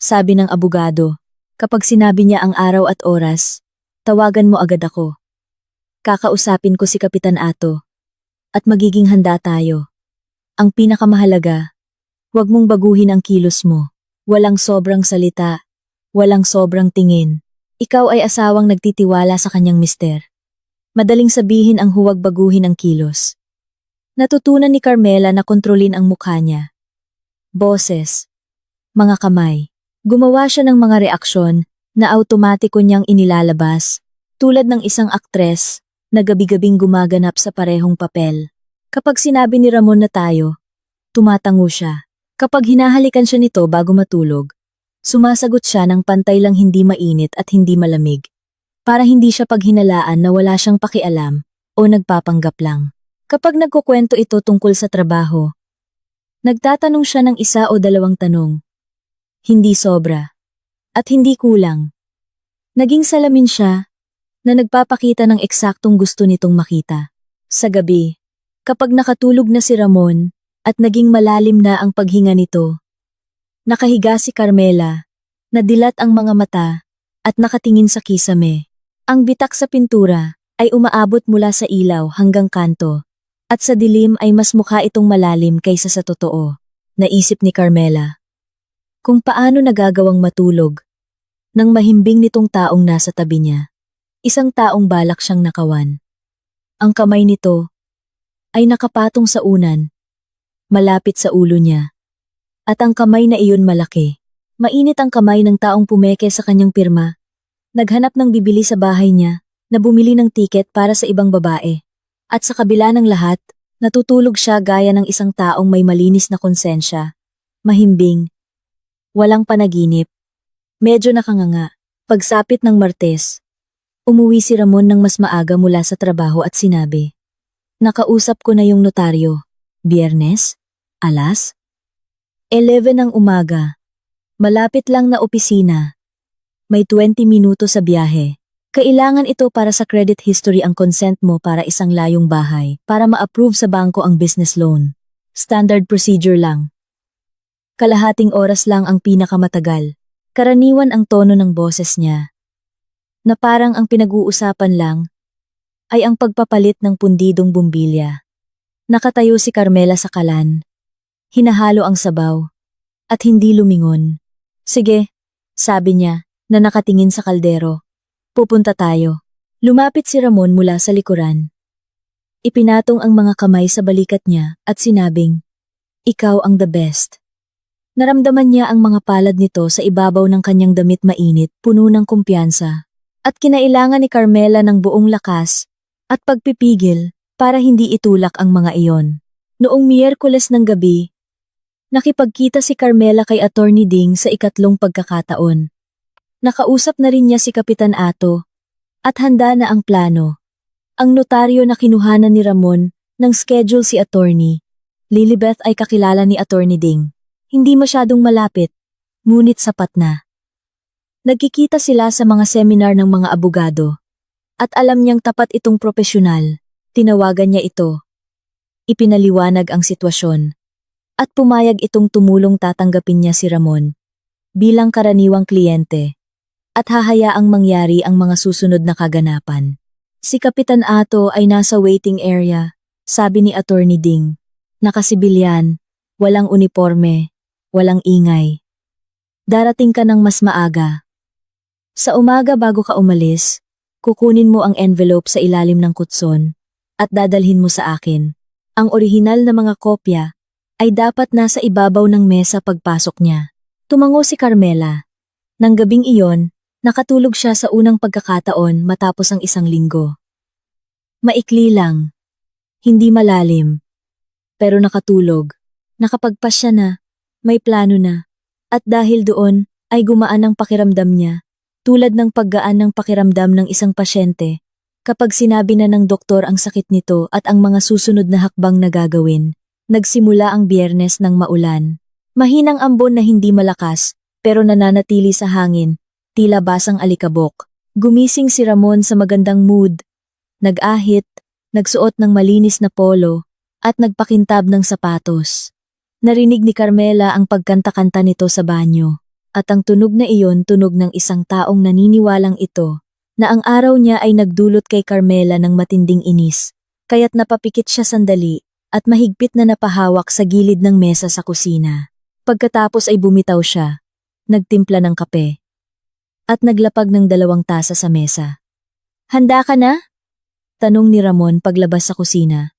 Sabi ng abogado. Kapag sinabi niya ang araw at oras, tawagan mo agad ako. Kakausapin ko si Kapitan Ato. At magiging handa tayo. Ang pinakamahalaga, huwag mong baguhin ang kilos mo. Walang sobrang salita. Walang sobrang tingin. Ikaw ay asawang nagtitiwala sa kanyang mister. Madaling sabihin ang huwag baguhin ang kilos. Natutunan ni Carmela na kontrolin ang mukha niya. Boses. Mga kamay. Gumawa siya ng mga reaksyon na automatiko niyang inilalabas, tulad ng isang aktres na gabi-gabing gumaganap sa parehong papel. Kapag sinabi ni Ramon na tayo, tumatango siya. Kapag hinahalikan siya nito bago matulog, sumasagot siya ng pantay lang hindi mainit at hindi malamig. Para hindi siya paghinalaan na wala siyang pakialam o nagpapanggap lang. Kapag nagkukwento ito tungkol sa trabaho, nagtatanong siya ng isa o dalawang tanong. Hindi sobra. At hindi kulang. Naging salamin siya na nagpapakita ng eksaktong gusto nitong makita. Sa gabi, kapag nakatulog na si Ramon at naging malalim na ang paghinga nito, nakahiga si Carmela, nadilat ang mga mata at nakatingin sa kisame. Ang bitak sa pintura ay umaabot mula sa ilaw hanggang kanto at sa dilim ay mas mukha itong malalim kaysa sa totoo. Naisip ni Carmela kung paano nagagawang matulog nang mahimbing nitong taong nasa tabi niya. Isang taong balak siyang nakawan. Ang kamay nito ay nakapatong sa unan, malapit sa ulo niya. At ang kamay na iyon malaki. Mainit ang kamay ng taong pumeke sa kanyang pirma. Naghanap ng bibili sa bahay niya na bumili ng tiket para sa ibang babae. At sa kabila ng lahat, natutulog siya gaya ng isang taong may malinis na konsensya. Mahimbing. Walang panaginip. Medyo nakanganga. Pagsapit ng Martes, umuwi si Ramon ng mas maaga mula sa trabaho at sinabi, "Nakausap ko na yung notaryo." Biyernes? Alas? 11 ng umaga. Malapit lang na opisina. May 20 minuto sa biyahe. Kailangan ito para sa credit history ang consent mo para isang layong bahay para ma-approve sa bangko ang business loan. Standard procedure lang. Kalahating oras lang ang pinakamatagal. Karaniwan ang tono ng boses niya. Na parang ang pinag-uusapan lang ay ang pagpapalit ng pundidong bumbilya. Nakatayo si Carmela sa kalan. Hinahalo ang sabaw. At hindi lumingon. "Sige," sabi niya, na nakatingin sa kaldero. "Pupunta tayo." Lumapit si Ramon mula sa likuran. Ipinatong ang mga kamay sa balikat niya at sinabing, "Ikaw ang the best." Naramdaman niya ang mga palad nito sa ibabaw ng kanyang damit mainit, puno ng kumpiyansa. At kinailangan ni Carmela ng buong lakas at pagpipigil para hindi itulak ang mga iyon. Noong Miyerkules ng gabi, nakipagkita si Carmela kay Attorney Ding sa ikatlong pagkakataon. Nakausap na rin niya si Kapitan Ato at handa na ang plano. Ang notaryo na kinuhanan ni Ramon ng schedule si Attorney Lilibeth ay kakilala ni Attorney Ding. Hindi masyadong malapit, ngunit sapat na. Nagkikita sila sa mga seminar ng mga abogado. At alam niyang tapat itong propesyonal. Tinawagan niya ito. Ipinaliwanag ang sitwasyon. At pumayag itong tumulong tatanggapin niya si Ramon bilang karaniwang kliyente. At hahayaang mangyari ang mga susunod na kaganapan. Si Kapitan Ato ay nasa waiting area, sabi ni Attorney Ding. Nakasibilyan, walang uniforme, walang ingay. Darating ka ng mas maaga. Sa umaga bago ka umalis, kukunin mo ang envelope sa ilalim ng kutson at dadalhin mo sa akin. Ang orihinal na mga kopya ay dapat nasa ibabaw ng mesa pagpasok niya. Tumango si Carmela. Nang gabing iyon, nakatulog siya sa unang pagkakataon matapos ang isang linggo. Maikli lang. Hindi malalim. Pero nakatulog. Nakapagpasya na. May plano na. At dahil doon, ay gumaan ang pakiramdam niya. Tulad ng paggaan ng pakiramdam ng isang pasyente. Kapag sinabi na ng doktor ang sakit nito at ang mga susunod na hakbang na gagawin. Nagsimula ang Biyernes ng maulan. Mahinang ambon na hindi malakas, pero nananatili sa hangin, tila basang alikabok. Gumising si Ramon sa magandang mood. Nag-ahit, nagsuot ng malinis na polo, at nagpakintab ng sapatos. Narinig ni Carmela ang pagkanta-kanta nito sa banyo. At ang tunog na iyon tunog ng isang taong naniniwalang ito, na ang araw niya ay nagdulot kay Carmela ng matinding inis, kaya't napapikit siya sandali, at mahigpit na napahawak sa gilid ng mesa sa kusina. Pagkatapos ay bumitaw siya, nagtimpla ng kape, at naglapag ng 2 tasa sa mesa. "Handa ka na?" tanong ni Ramon paglabas sa kusina.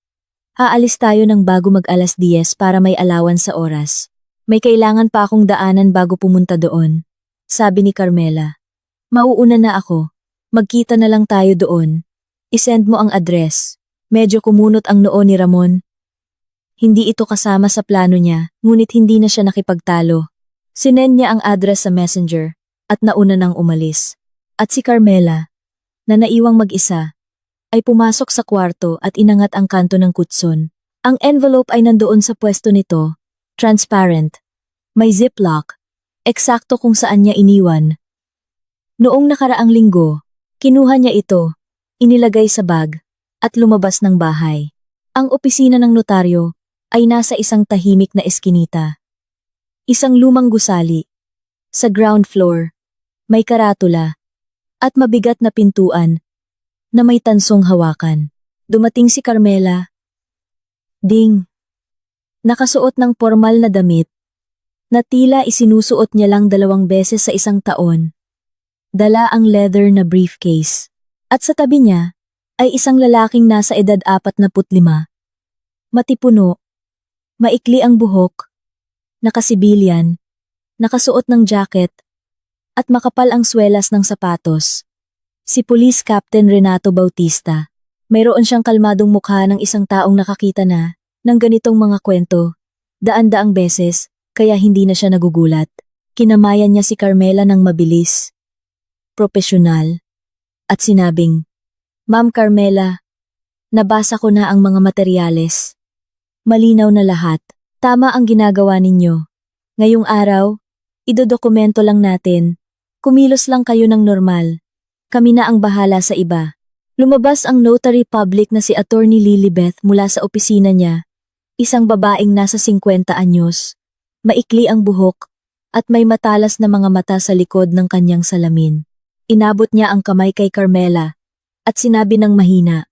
"Aalis tayo ng bago mag-alas 10 para may alawan sa oras. May kailangan pa akong daanan bago pumunta doon," sabi ni Carmela. "Mauuna na ako. Magkita na lang tayo doon. I-send mo ang address." Medyo kumunot ang noo ni Ramon. Hindi ito kasama sa plano niya, ngunit hindi na siya nakipagtalo. Sinend niya ang address sa messenger at nauna nang umalis. At si Carmela, na naiwang mag-isa, ay pumasok sa kwarto at inangat ang kanto ng kutson. Ang envelope ay nandoon sa pwesto nito, transparent, may ziplock, eksakto kung saan niya iniwan. Noong nakaraang linggo, kinuha niya ito, inilagay sa bag, at lumabas ng bahay. Ang opisina ng notaryo ay nasa isang tahimik na eskinita. Isang lumang gusali. Sa ground floor, may karatula at mabigat na pintuan na may tansong hawakan. Dumating si Carmela. Ding! Nakasuot ng formal na damit na tila isinusuot niya lang 2 beses sa isang taon. Dala ang leather na briefcase. At sa tabi niya ay isang lalaking nasa edad 45. Matipuno, maikli ang buhok, nakasibilyan, nakasuot ng jacket, at makapal ang swelas ng sapatos. Si Police Captain Renato Bautista. Mayroon siyang kalmadong mukha ng isang taong nakakita na ng ganitong mga kwento, daan-daang beses, kaya hindi na siya nagugulat. Kinamayan niya si Carmela ng mabilis, propesyonal, at sinabing, "Ma'am Carmela, nabasa ko na ang mga materyales. Malinaw na lahat. Tama ang ginagawa ninyo. Ngayong araw, idodokumento lang natin. Kumilos lang kayo ng normal. Kami na ang bahala sa iba." Lumabas ang notary public na si Attorney Lilibeth mula sa opisina niya. Isang babaeng nasa 50 anyos. Maikli ang buhok at may matalas na mga mata sa likod ng kanyang salamin. Inabot niya ang kamay kay Carmela at sinabi ng mahina,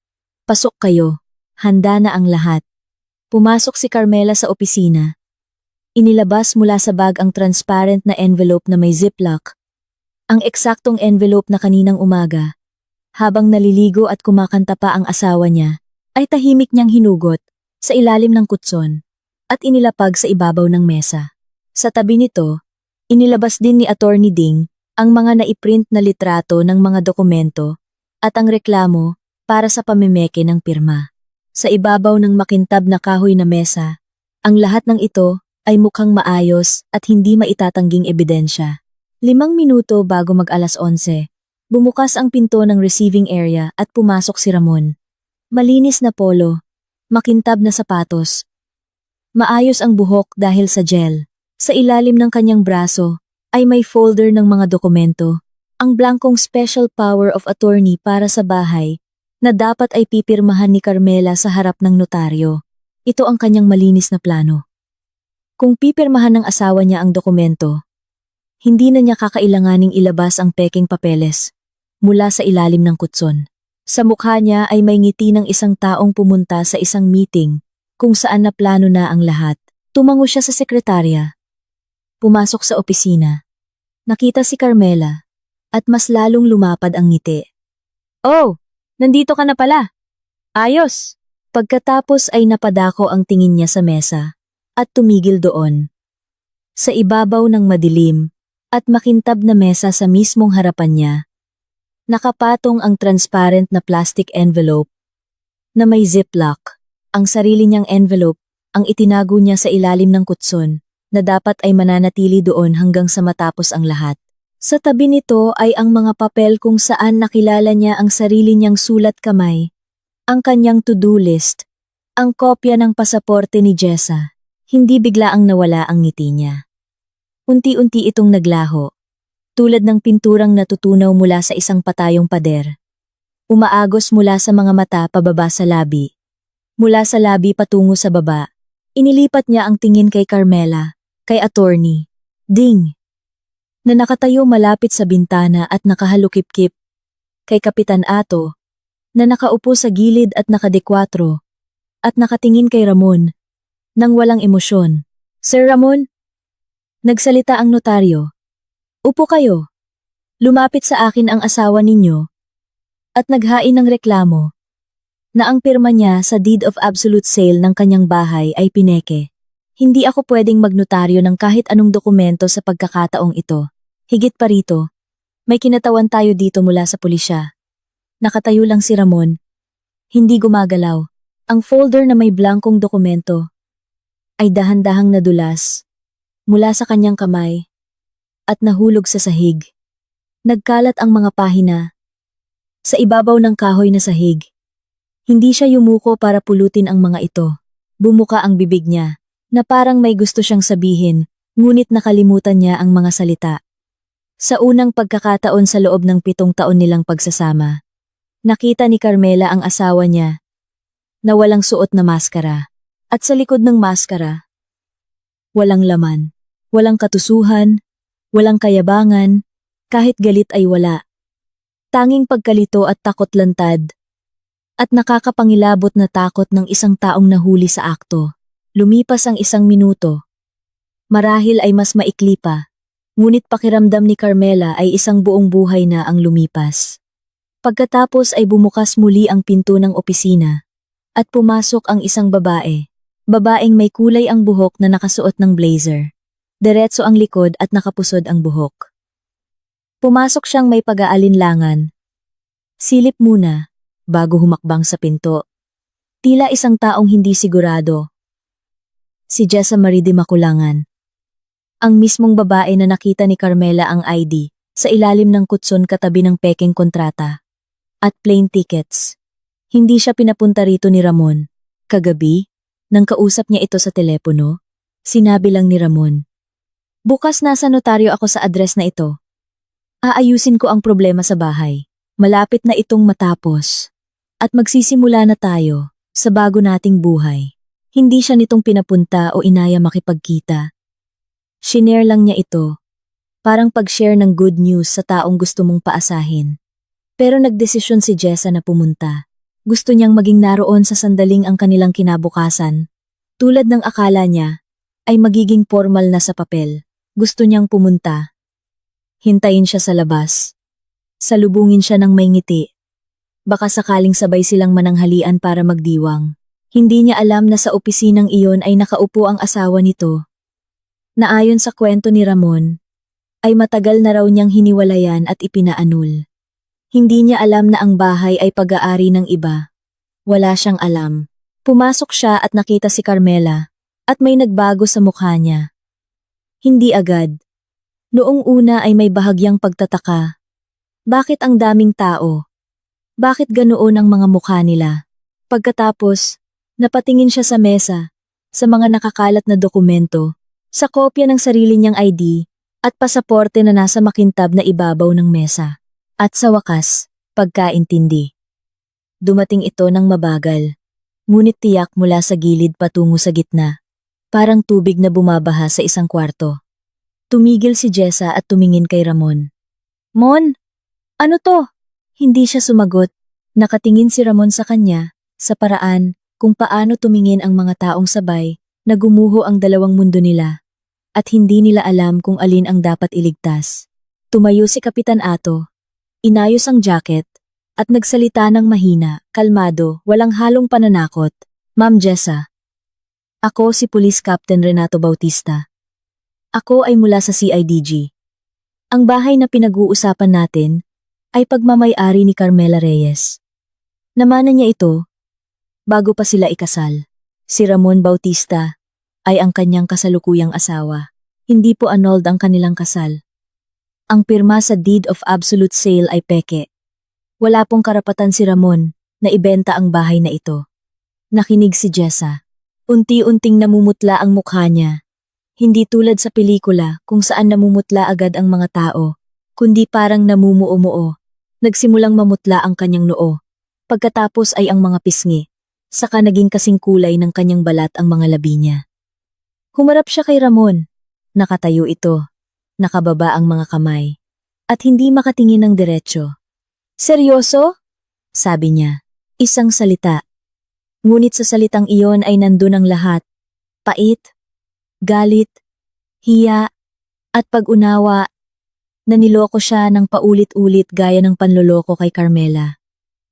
"Pasok kayo. Handa na ang lahat." Pumasok si Carmela sa opisina. Inilabas mula sa bag ang transparent na envelope na may ziplock. Ang eksaktong envelope na kaninang umaga. Habang naliligo at kumakanta pa ang asawa niya, ay tahimik niyang hinugot sa ilalim ng kutson at inilapag sa ibabaw ng mesa. Sa tabi nito, inilabas din ni Attorney Ding ang mga naiprint na litrato ng mga dokumento at ang reklamo para sa pamimeke ng pirma. Sa ibabaw ng makintab na kahoy na mesa, ang lahat ng ito ay mukhang maayos at hindi maitatangging ebidensya. 5 minuto bago mag-alas 11, bumukas ang pinto ng receiving area at pumasok si Ramon. Malinis na polo, makintab na sapatos. Maayos ang buhok dahil sa gel. Sa ilalim ng kanyang braso ay may folder ng mga dokumento, ang blankong special power of attorney para sa bahay na dapat ay pipirmahan ni Carmela sa harap ng notaryo. Ito ang kanyang malinis na plano. Kung pipirmahan ng asawa niya ang dokumento, hindi na niya kakailanganing ilabas ang peking papeles mula sa ilalim ng kutson. Sa mukha niya ay may ngiti ng isang taong pumunta sa isang meeting kung saan naplano na ang lahat. Tumango siya sa sekretarya. Pumasok sa opisina. Nakita si Carmela at mas lalong lumapad ang ngiti. "Oh, nandito ka na pala. Ayos." Pagkatapos ay napadako ang tingin niya sa mesa at tumigil doon. Sa ibabaw ng madilim at makintab na mesa sa mismong harapan niya, nakapatong ang transparent na plastic envelope na may ziplock. Ang sarili niyang envelope ang itinago niya sa ilalim ng kutson na dapat ay mananatili doon hanggang sa matapos ang lahat. Sa tabi nito ay ang mga papel kung saan nakilala niya ang sarili niyang sulat kamay, ang kanyang to-do list, ang kopya ng pasaporte ni Jessa. Hindi biglaang nawala ang ngiti niya. Unti-unti itong naglaho, tulad ng pinturang natutunaw mula sa isang patayong pader. Umaagos mula sa mga mata pababa sa labi. Mula sa labi patungo sa baba, inilipat niya ang tingin kay Carmela, kay Attorney Ding, na nakatayo malapit sa bintana at nakahalukip-kip, kay Kapitan Ato, na nakaupo sa gilid at nakadekwatro, at nakatingin kay Ramon, nang walang emosyon. "Sir Ramon?" Nagsalita ang notaryo. "Upo kayo." Lumapit sa akin ang asawa ninyo, at naghain ng reklamo, na ang pirma niya sa deed of absolute sale ng kanyang bahay ay pineke. Hindi ako pwedeng magnotaryo ng kahit anong dokumento sa pagkakataong ito. Higit pa rito, may kinatawan tayo dito mula sa pulisya. Nakatayo lang si Ramon. Hindi gumagalaw. Ang folder na may blankong dokumento ay dahan-dahang nadulas mula sa kanyang kamay at nahulog sa sahig. Nagkalat ang mga pahina sa ibabaw ng kahoy na sahig. Hindi siya yumuko para pulutin ang mga ito. Bumuka ang bibig niya na parang may gusto siyang sabihin, ngunit nakalimutan niya ang mga salita. Sa unang pagkakataon sa loob ng 7 taon nilang pagsasama, nakita ni Carmela ang asawa niya na walang suot na maskara. At sa likod ng maskara, walang laman, walang katusuhan, walang kayabangan, kahit galit ay wala. Tanging pagkalito at takot lantad. At nakakapangilabot na takot ng isang taong nahuli sa akto. Lumipas ang 1 minuto. Marahil ay mas maikli pa, ngunit pakiramdam ni Carmela ay isang buong buhay na ang lumipas. Pagkatapos ay bumukas muli ang pinto ng opisina, at pumasok ang isang babae. Babaeng may kulay ang buhok na nakasuot ng blazer. Diretso ang likod at nakapusod ang buhok. Pumasok siyang may pag-aalinlangan. Silip muna, bago humakbang sa pinto. Tila isang taong hindi sigurado. Si Jessa Marie de Maculangan. Ang mismong babae na nakita ni Carmela ang ID sa ilalim ng kutson katabi ng pekeng kontrata at plane tickets. Hindi siya pinapunta rito ni Ramon. Kagabi, nang kausap niya ito sa telepono, sinabi lang ni Ramon, "Bukas nasa notaryo ako sa address na ito. Aayusin ko ang problema sa bahay. Malapit na itong matapos. At magsisimula na tayo sa bago nating buhay." Hindi siya nitong pinapunta o inaya makipagkita. Shinare lang niya ito. Parang pag-share ng good news sa taong gusto mong paasahin. Pero nagdesisyon si Jessa na pumunta. Gusto niyang maging naroon sa sandaling ang kanilang kinabukasan. Tulad ng akala niya, ay magiging formal na sa papel. Gusto niyang pumunta. Hintayin siya sa labas. Salubungin siya ng may ngiti. Baka sakaling sabay silang mananghalian para magdiwang. Hindi niya alam na sa opisinang iyon ay nakaupo ang asawa nito. Na ayon sa kwento ni Ramon, ay matagal na raw niyang hiniwalayan at ipinaanul. Hindi niya alam na ang bahay ay pag-aari ng iba. Wala siyang alam. Pumasok siya at nakita si Carmela, at may nagbago sa mukha niya. Hindi agad. Noong una ay may bahagyang pagtataka. Bakit ang daming tao? Bakit ganoon ang mga mukha nila? Pagkatapos, napatingin siya sa mesa, sa mga nakakalat na dokumento, sa kopya ng sarili niyang ID, at pasaporte na nasa makintab na ibabaw ng mesa. At sa wakas, pagkaintindi. Dumating ito ng mabagal, ngunit tiyak mula sa gilid patungo sa gitna, parang tubig na bumabaha sa isang kwarto. Tumigil si Jessa at tumingin kay Ramon. "Mon, ano to?" Hindi siya sumagot. Nakatingin si Ramon sa kanya, sa paraan kung paano tumingin ang mga taong sabay na gumuho ang dalawang mundo nila at hindi nila alam kung alin ang dapat iligtas. Tumayo si Kapitan Ato, inayos ang jacket at nagsalita ng mahina, kalmado, walang halong pananakot. "Ma'am Jessa, ako si Police Captain Renato Bautista. Ako ay mula sa CIDG. Ang bahay na pinag-uusapan natin ay pagmamay-ari ni Carmela Reyes. Namana niya ito bago pa sila ikasal. Si Ramon Bautista ay ang kanyang kasalukuyang asawa. Hindi po annulled ang kanilang kasal. Ang pirma sa deed of absolute sale ay peke. Wala pong karapatan si Ramon na ibenta ang bahay na ito." Nakinig si Jessa. Unti-unting namumutla ang mukha niya. Hindi tulad sa pelikula kung saan namumutla agad ang mga tao, kundi parang namumuo-muo. Nagsimulang mamutla ang kanyang noo. Pagkatapos ay ang mga pisngi. Saka naging kasing kulay ng kanyang balat ang mga labi niya. Humarap siya kay Ramon. Nakatayo ito. Nakababa ang mga kamay. At hindi makatingin ng diretsyo. "Seryoso?" sabi niya. Isang salita. Ngunit sa salitang iyon ay nandun ang lahat. Pait, galit, hiya, at pag-unawa na niloko siya ng paulit-ulit gaya ng panloloko kay Carmela.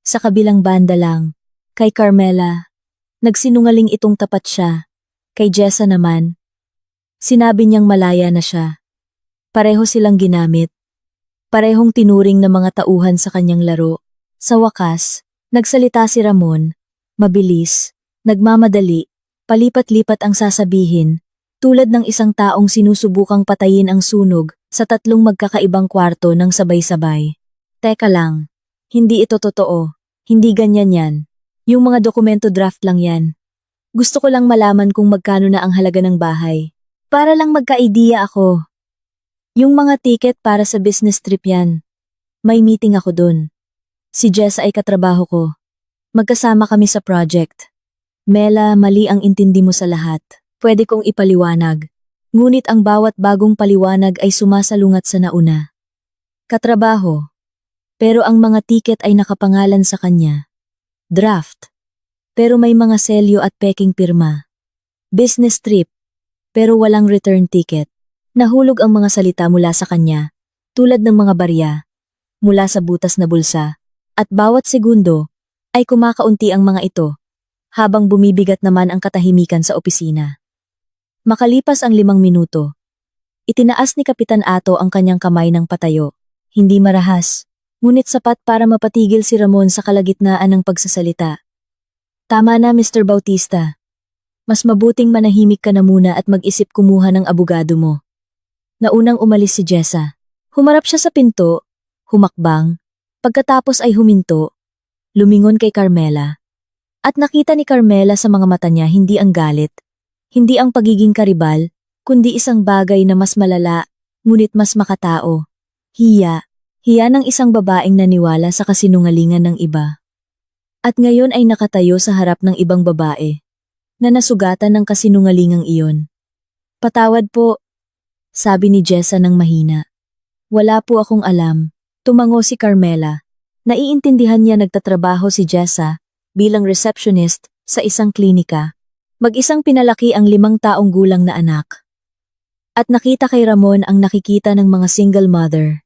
Sa kabilang banda lang, kay Carmela, nagsinungaling itong tapat siya. Kay Jessa naman, sinabi niyang malaya na siya. Pareho silang ginamit. Parehong tinuring na mga tauhan sa kanyang laro. Sa wakas, nagsalita si Ramon, mabilis, nagmamadali, Palipat-lipat ang sasabihin, tulad ng isang taong sinusubukang patayin ang sunog sa tatlong magkakaibang kwarto ng sabay-sabay. Teka lang, hindi ito totoo. Hindi ganyan yan. Yung mga dokumento draft lang yan. Gusto ko lang malaman kung magkano na ang halaga ng bahay. Para lang magka-idea ako. Yung mga ticket para sa business trip yan. May meeting ako dun. Si Jess ay katrabaho ko. Magkasama kami sa project. Mela, mali ang intindi mo sa lahat. Pwede kong ipaliwanag. Ngunit ang bawat bagong paliwanag ay sumasalungat sa nauna. Katrabaho. Pero ang mga ticket ay nakapangalan sa kanya. Draft. Pero may mga selyo at peking pirma. Business trip. Pero walang return ticket. Nahulog ang mga salita mula sa kanya, tulad ng mga barya, mula sa butas na bulsa, at bawat segundo ay kumakaunti ang mga ito, habang bumibigat naman ang katahimikan sa opisina. Makalipas ang 5 minuto, itinaas ni Kapitan Ato ang kanyang kamay ng patayo, hindi marahas, ngunit sapat para mapatigil si Ramon sa kalagitnaan ng pagsasalita. Tama na, Mr. Bautista. Mas mabuting manahimik ka na muna at mag-isip kumuha ng abogado mo. Naunang umalis si Jessa. Humarap siya sa pinto, humakbang, pagkatapos ay huminto, lumingon kay Carmela. At nakita ni Carmela sa mga mata niya hindi ang galit, hindi ang pagiging karibal, kundi isang bagay na mas malala, ngunit mas makatao. Hiya. Hiya ng isang babaeng naniwala sa kasinungalingan ng iba. At ngayon ay nakatayo sa harap ng ibang babae, na nasugatan ng kasinungalingang iyon. Patawad po, sabi ni Jessa ng mahina. Wala po akong alam. Tumango si Carmela. Naiintindihan niya nagtatrabaho si Jessa bilang receptionist sa isang klinika. Mag-isang pinalaki ang 5 taong gulang na anak. At nakita kay Ramon ang nakikita ng mga single mother.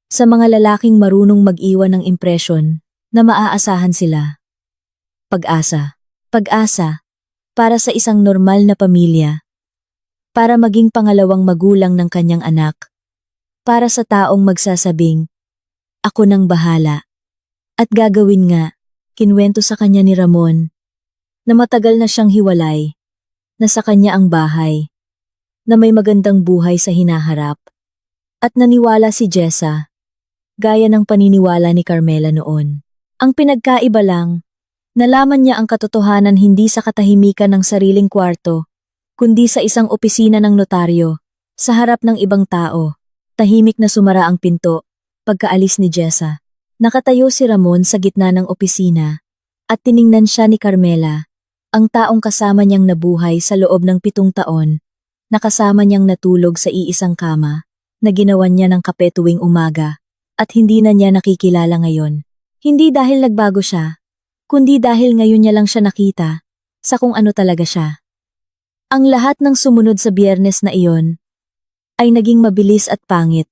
Sa mga lalaking marunong mag-iwan ng impresyon na maaasahan sila. Pag-asa. Pag-asa. Para sa isang normal na pamilya. Para maging pangalawang magulang ng kanyang anak. Para sa taong magsasabing, ako nang bahala. At gagawin nga, kinwento sa kanya ni Ramon, na matagal na siyang hiwalay, na sa kanya ang bahay, na may magandang buhay sa hinaharap. At naniwala si Jessa, gaya ng paniniwala ni Carmela noon. Ang pinagkaiba lang, nalaman niya ang katotohanan hindi sa katahimikan ng sariling kwarto, kundi sa isang opisina ng notaryo, sa harap ng ibang tao. Tahimik na sumara ang pinto, pagkaalis ni Jessa. Nakatayo si Ramon sa gitna ng opisina, at tiningnan siya ni Carmela, ang taong kasama niyang nabuhay sa loob ng 7 taon, nakasama niyang natulog sa iisang kama, na ginawan niya ng kape tuwing umaga, at hindi na niya nakikilala ngayon. Hindi dahil nagbago siya, kundi dahil ngayon niya lang siya nakita, sa kung ano talaga siya. Ang lahat ng sumunod sa Biyernes na iyon ay naging mabilis at pangit.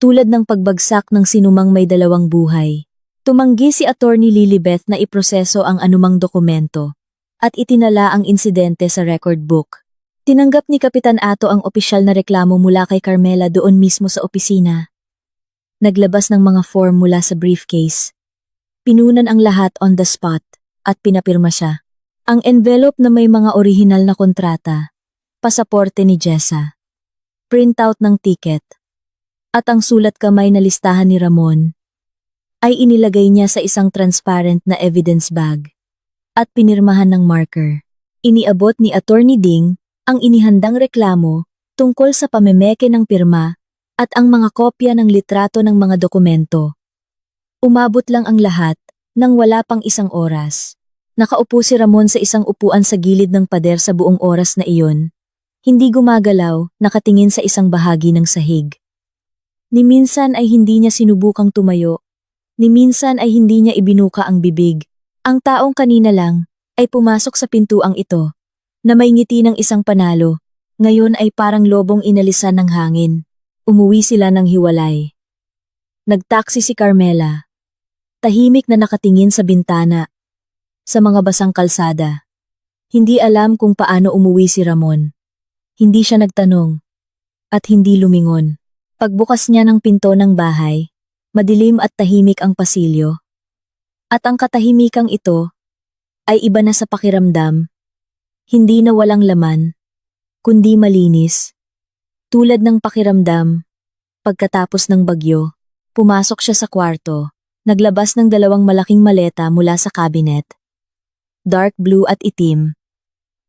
Tulad ng pagbagsak ng sinumang may 2 buhay. Tumanggi si Attorney Lilibeth na iproseso ang anumang dokumento at itinala ang insidente sa record book. Tinanggap ni Kapitan Ato ang opisyal na reklamo mula kay Carmela doon mismo sa opisina. Naglabas ng mga form mula sa briefcase. Pinunan ang lahat on the spot at pinapirma siya. Ang envelope na may mga orihinal na kontrata, pasaporte ni Jessa, printout ng ticket, at ang sulat kamay na listahan ni Ramon, ay inilagay niya sa isang transparent na evidence bag, at pinirmahan ng marker. Iniabot ni Attorney Ding ang inihandang reklamo tungkol sa pamemeke ng pirma at ang mga kopya ng litrato ng mga dokumento. Umabot lang ang lahat nang wala pang 1 oras. Nakaupo si Ramon sa isang upuan sa gilid ng pader sa buong oras na iyon. Hindi gumagalaw, nakatingin sa isang bahagi ng sahig. Ni minsan ay hindi niya sinubukang tumayo. Ni minsan ay hindi niya ibinuka ang bibig. Ang taong kanina lang ay pumasok sa pintuang ito, na may ngiti ng isang panalo. Ngayon ay parang lobong inalisan ng hangin. Umuwi sila ng hiwalay. Nagtaksi si Carmela. Tahimik na nakatingin sa bintana. Sa mga basang kalsada. Hindi alam kung paano umuwi si Ramon. Hindi siya nagtanong. At hindi lumingon. Pagbukas niya ng pinto ng bahay, madilim at tahimik ang pasilyo. At ang katahimikang ito ay iba na sa pakiramdam. Hindi na walang laman, kundi malinis. Tulad ng pakiramdam, pagkatapos ng bagyo, pumasok siya sa kwarto, naglabas ng dalawang malaking maleta mula sa cabinet. Dark blue at itim.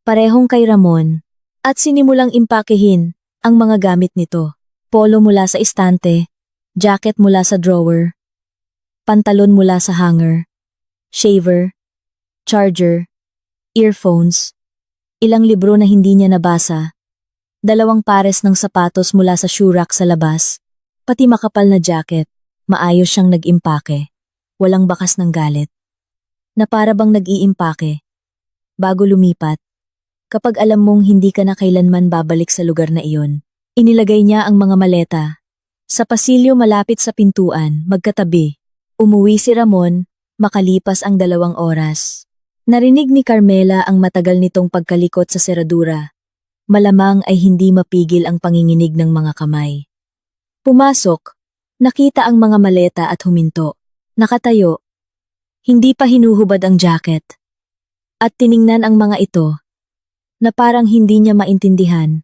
Parehong kay Ramon, at sinimulang impakehin ang mga gamit nito. Polo mula sa istante, jacket mula sa drawer, pantalon mula sa hanger, shaver, charger, earphones, ilang libro na hindi niya nabasa, 2 pares ng sapatos mula sa shoe rack sa labas, pati makapal na jacket, maayos siyang nag-impake, walang bakas ng galit. Na para bang nag-iimpake, bago lumipat. Kapag alam mong hindi ka na kailanman babalik sa lugar na iyon, inilagay niya ang mga maleta. Sa pasilyo malapit sa pintuan, magkatabi, umuwi si Ramon, makalipas ang 2 oras. Narinig ni Carmela ang matagal nitong pagkalikot sa seradura. Malamang ay hindi mapigil ang panginginig ng mga kamay. Pumasok, nakita ang mga maleta at huminto. Nakatayo, hindi pa hinuhubad ang jacket. At tiningnan ang mga ito, na parang hindi niya maintindihan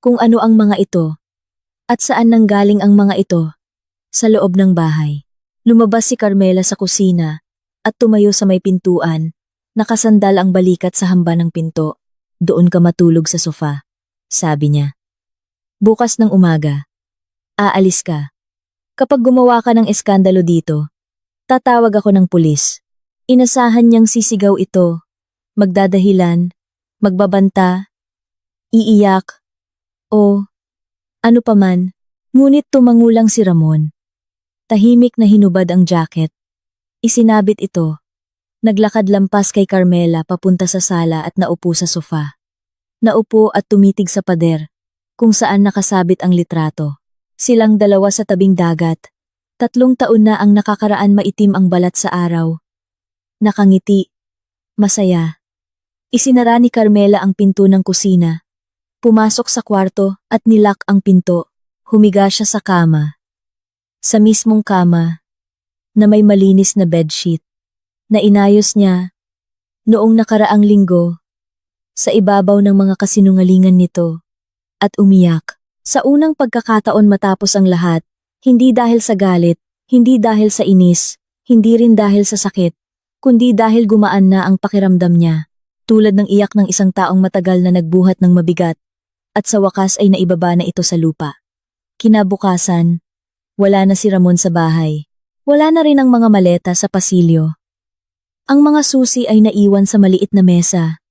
kung ano ang mga ito at saan nanggaling ang mga ito. Sa loob ng bahay, lumabas si Carmela sa kusina at tumayo sa may pintuan, nakasandal ang balikat sa hamba ng pinto. Doon ka matulog sa sofa, sabi niya. Bukas ng umaga, aalis ka. Kapag gumawa ka ng eskandalo dito, tatawag ako ng pulis. Inasahan niyang sisigaw ito, magdadahilan, magbabanta, iiyak, o ano paman, ngunit tumangulang si Ramon. Tahimik na hinubad ang jacket. Isinabit ito. Naglakad lampas kay Carmela papunta sa sala at naupo sa sofa. Naupo at tumitig sa pader, kung saan nakasabit ang litrato. Silang dalawa sa tabing dagat. 3 taon na ang nakakaraan, maitim ang balat sa araw. Nakangiti. Masaya. Isinara ni Carmela ang pinto ng kusina. Pumasok sa kwarto at nilak ang pinto. Humiga siya sa kama. Sa mismong kama, na may malinis na bedsheet, na inayos niya noong nakaraang linggo, sa ibabaw ng mga kasinungalingan nito, at umiyak. Sa unang pagkakataon matapos ang lahat, hindi dahil sa galit, hindi dahil sa inis, hindi rin dahil sa sakit, kundi dahil gumaan na ang pakiramdam niya. Tulad ng iyak ng isang taong matagal na nagbuhat ng mabigat, at sa wakas ay naibaba na ito sa lupa. Kinabukasan, wala na si Ramon sa bahay. Wala na rin ang mga maleta sa pasilyo. Ang mga susi ay naiwan sa maliit na mesa.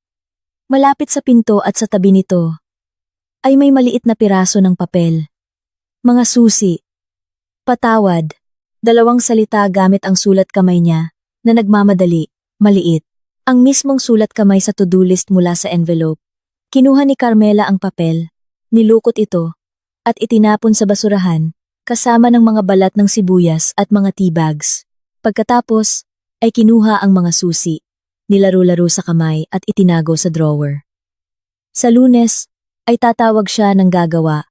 Malapit sa pinto at sa tabi nito, ay may maliit na piraso ng papel. Mga susi. Patawad. 2 salita gamit ang sulat kamay niya, na nagmamadali, maliit. Ang mismong sulat kamay sa to-do list mula sa envelope. Kinuha ni Carmela ang papel, nilukot ito, at itinapon sa basurahan, kasama ng mga balat ng sibuyas at mga tea bags. Pagkatapos, ay kinuha ang mga susi, nilaro-laro sa kamay at itinago sa drawer. Sa Lunes, ay tatawag siya ng gagawa,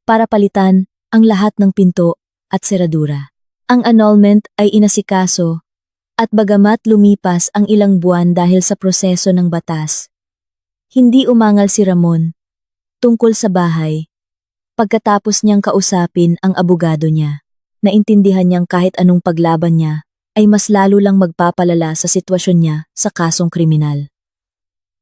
para palitan ang lahat ng pinto at seradura. Ang annulment ay inasikaso, at bagamat lumipas ang ilang buwan dahil sa proseso ng batas, hindi umangal si Ramon tungkol sa bahay. Pagkatapos niyang kausapin ang abogado niya, naintindihan niyang kahit anong paglaban niya ay mas lalo lang magpapalala sa sitwasyon niya sa kasong kriminal.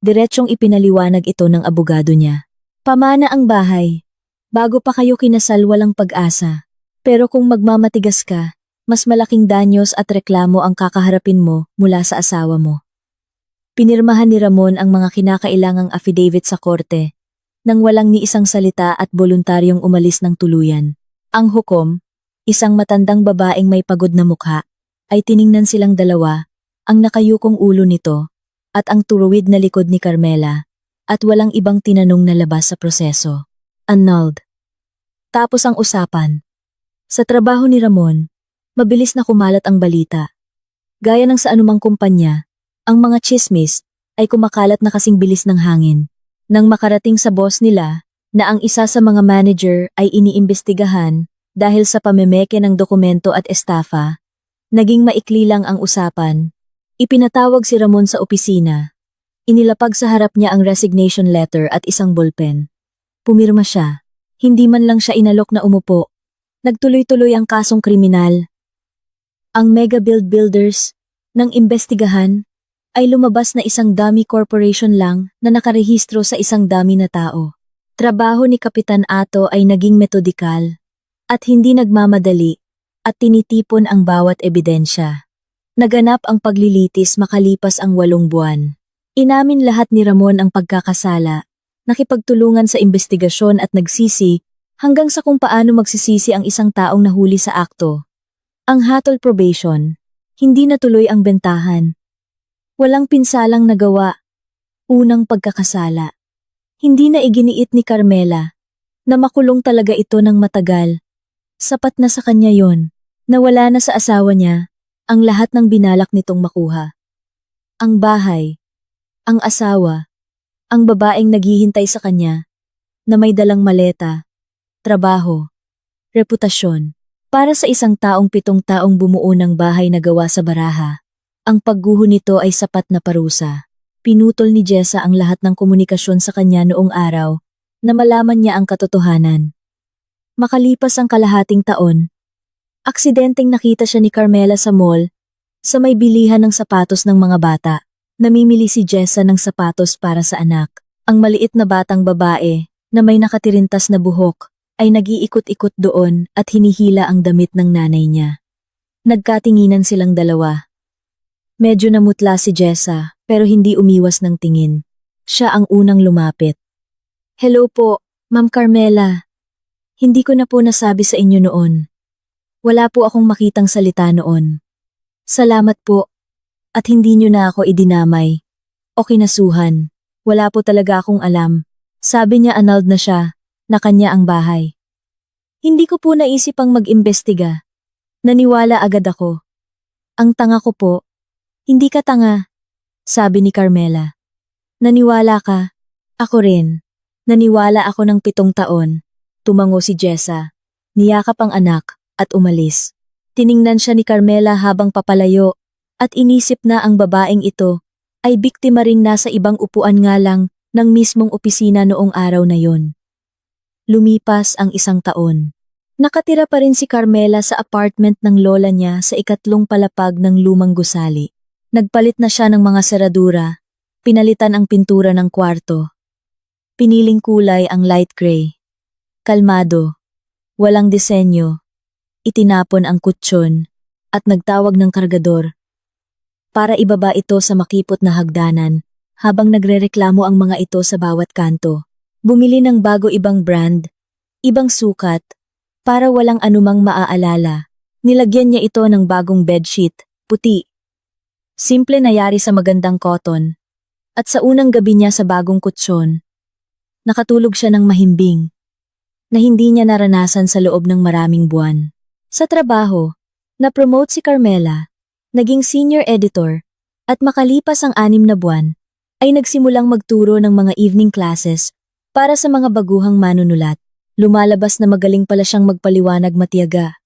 Diretsyong ipinaliwanag ito ng abogado niya. Pamana ang bahay. Bago pa kayo kinasal walang pag-asa. Pero kung magmamatigas ka, mas malaking danyos at reklamo ang kakaharapin mo mula sa asawa mo. Pinirmahan ni Ramon ang mga kinakailangang affidavit sa korte, nang walang ni isang salita at voluntaryong umalis ng tuluyan. Ang hukom, isang matandang babaeng may pagod na mukha, ay tiningnan silang dalawa, ang nakayukong ulo nito, at ang turuwid na likod ni Carmela, at walang ibang tinanong na labas sa proseso. Annulled. Tapos ang usapan. Sa trabaho ni Ramon, mabilis na kumalat ang balita. Gaya ng sa anumang kumpanya, ang mga tsismis ay kumakalat na kasing bilis ng hangin. Nang makarating sa boss nila, na ang isa sa mga manager ay iniimbestigahan dahil sa pamemeke ng dokumento at estafa, naging maikli lang ang usapan. Ipinatawag si Ramon sa opisina. Inilapag sa harap niya ang resignation letter at isang ballpen. Pumirma siya. Hindi man lang siya inalok na umupo. Nagtuloy-tuloy ang kasong kriminal. Ang Mega Build Builders, nang imbestigahan, ay lumabas na isang dummy corporation lang na nakarehistro sa isang dummy na tao. Trabaho ni Kapitan Ato ay naging metodikal at hindi nagmamadali at tinitipon ang bawat ebidensya. Naganap ang paglilitis makalipas ang 8 buwan. Inamin lahat ni Ramon ang pagkakasala, nakipagtulungan sa investigasyon at nagsisi hanggang sa kung paano magsisisi ang isang taong nahuli sa akto. Ang hatol probation, hindi natuloy ang bentahan. Walang pinsalang nagawa. Unang pagkakasala. Hindi na iginiit ni Carmela na makulong talaga ito ng matagal. Sapat na sa kanya yon. Nawala na sa asawa niya ang lahat ng binalak nitong makuha. Ang bahay, ang asawa, ang babaeng naghihintay sa kanya, na may dalang maleta, trabaho, reputasyon. Para sa isang taong 7 taong bumuo ng bahay na gawa sa baraha, ang pagguho nito ay sapat na parusa. Pinutol ni Jessa ang lahat ng komunikasyon sa kanya noong araw na malaman niya ang katotohanan. Makalipas ang kalahating taon, aksidenteng nakita siya ni Carmela sa mall sa may bilihan ng sapatos ng mga bata. Namimili si Jessa ng sapatos para sa anak. Ang maliit na batang babae na may nakatirintas na buhok ay nag-iikot-ikot doon at hinihila ang damit ng nanay niya. Nagkatinginan silang dalawa. Medyo namutla si Jessa pero hindi umiwas ng tingin. Siya ang unang lumapit. Hello po, Ma'am Carmela. Hindi ko na po nasabi sa inyo noon. Wala po akong makitang salita noon. Salamat po. At hindi nyo na ako idinamay. O kinasuhan. Wala po talaga akong alam. Sabi niya annulled na siya, na kanya ang bahay. Hindi ko po naisipang mag-imbestiga. Naniwala agad ako. Ang tanga ko po. Hindi ka tanga, sabi ni Carmela. Naniwala ka? Ako rin. Naniwala ako ng 7 taon. Tumango si Jessa. Niyakap ang anak at umalis. Tiningnan siya ni Carmela habang papalayo. At inisip na ang babaeng ito ay biktima ring nasa ibang upuan nga lang ng mismong opisina noong araw na yon. Lumipas ang 1 taon. Nakatira pa rin si Carmela sa apartment ng lola niya sa 3 palapag ng lumang gusali. Nagpalit na siya ng mga seradura, pinalitan ang pintura ng kwarto. Piniling kulay ang light gray. Kalmado, walang disenyo, itinapon ang kutsyon at nagtawag ng kargador para ibaba ito sa makipot na hagdanan habang nagrereklamo ang mga ito sa bawat kanto. Bumili ng bago ibang brand, ibang sukat, para walang anumang maaalala. Nilagyan niya ito ng bagong bedsheet, puti. Simple na yari sa magandang cotton. At sa unang gabi niya sa bagong kutsyon, nakatulog siya ng mahimbing, na hindi niya naranasan sa loob ng maraming buwan. Sa trabaho, na-promote si Carmela, naging senior editor, at makalipas ang 6 na buwan, ay nagsimulang magturo ng mga evening classes para sa mga baguhang manunulat. Lumalabas na magaling pala siyang magpaliwanag, matiyaga,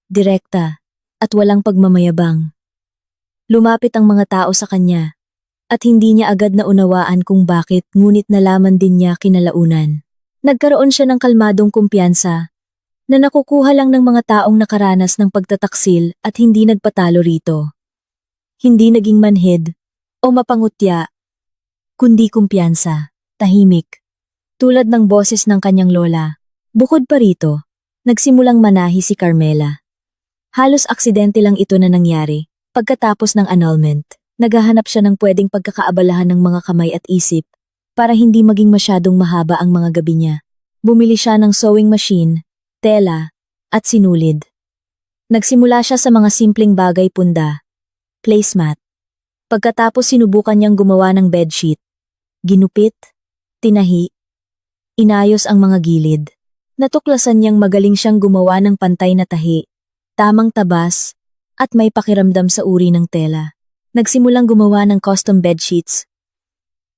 direkta, at walang pagmamayabang. Lumapit ang mga tao sa kanya, at hindi niya agad na unawaan kung bakit, ngunit nalaman din niya kinalaunan. Nagkaroon siya ng kalmadong kumpiyansa, na nakukuha lang ng mga taong nakaranas ng pagtataksil at hindi nagpatalo rito. Hindi naging manhid o mapangutya, kundi kumpiyansa, tahimik, tulad ng boses ng kanyang lola. Bukod pa rito, nagsimulang manahi si Carmela. Halos aksidente lang ito na nangyari. Pagkatapos ng annulment, naghahanap siya ng pwedeng pagkakaabalahan ng mga kamay at isip para hindi maging masyadong mahaba ang mga gabi niya. Bumili siya ng sewing machine, tela, at sinulid. Nagsimula siya sa mga simpleng bagay, punda, placemat. Pagkatapos sinubukan niyang gumawa ng bedsheet. Ginupit, tinahi, inayos ang mga gilid. Natuklasan niyang magaling siyang gumawa ng pantay na tahi, tamang tabas, at may pakiramdam sa uri ng tela. Nagsimulang gumawa ng custom bedsheets.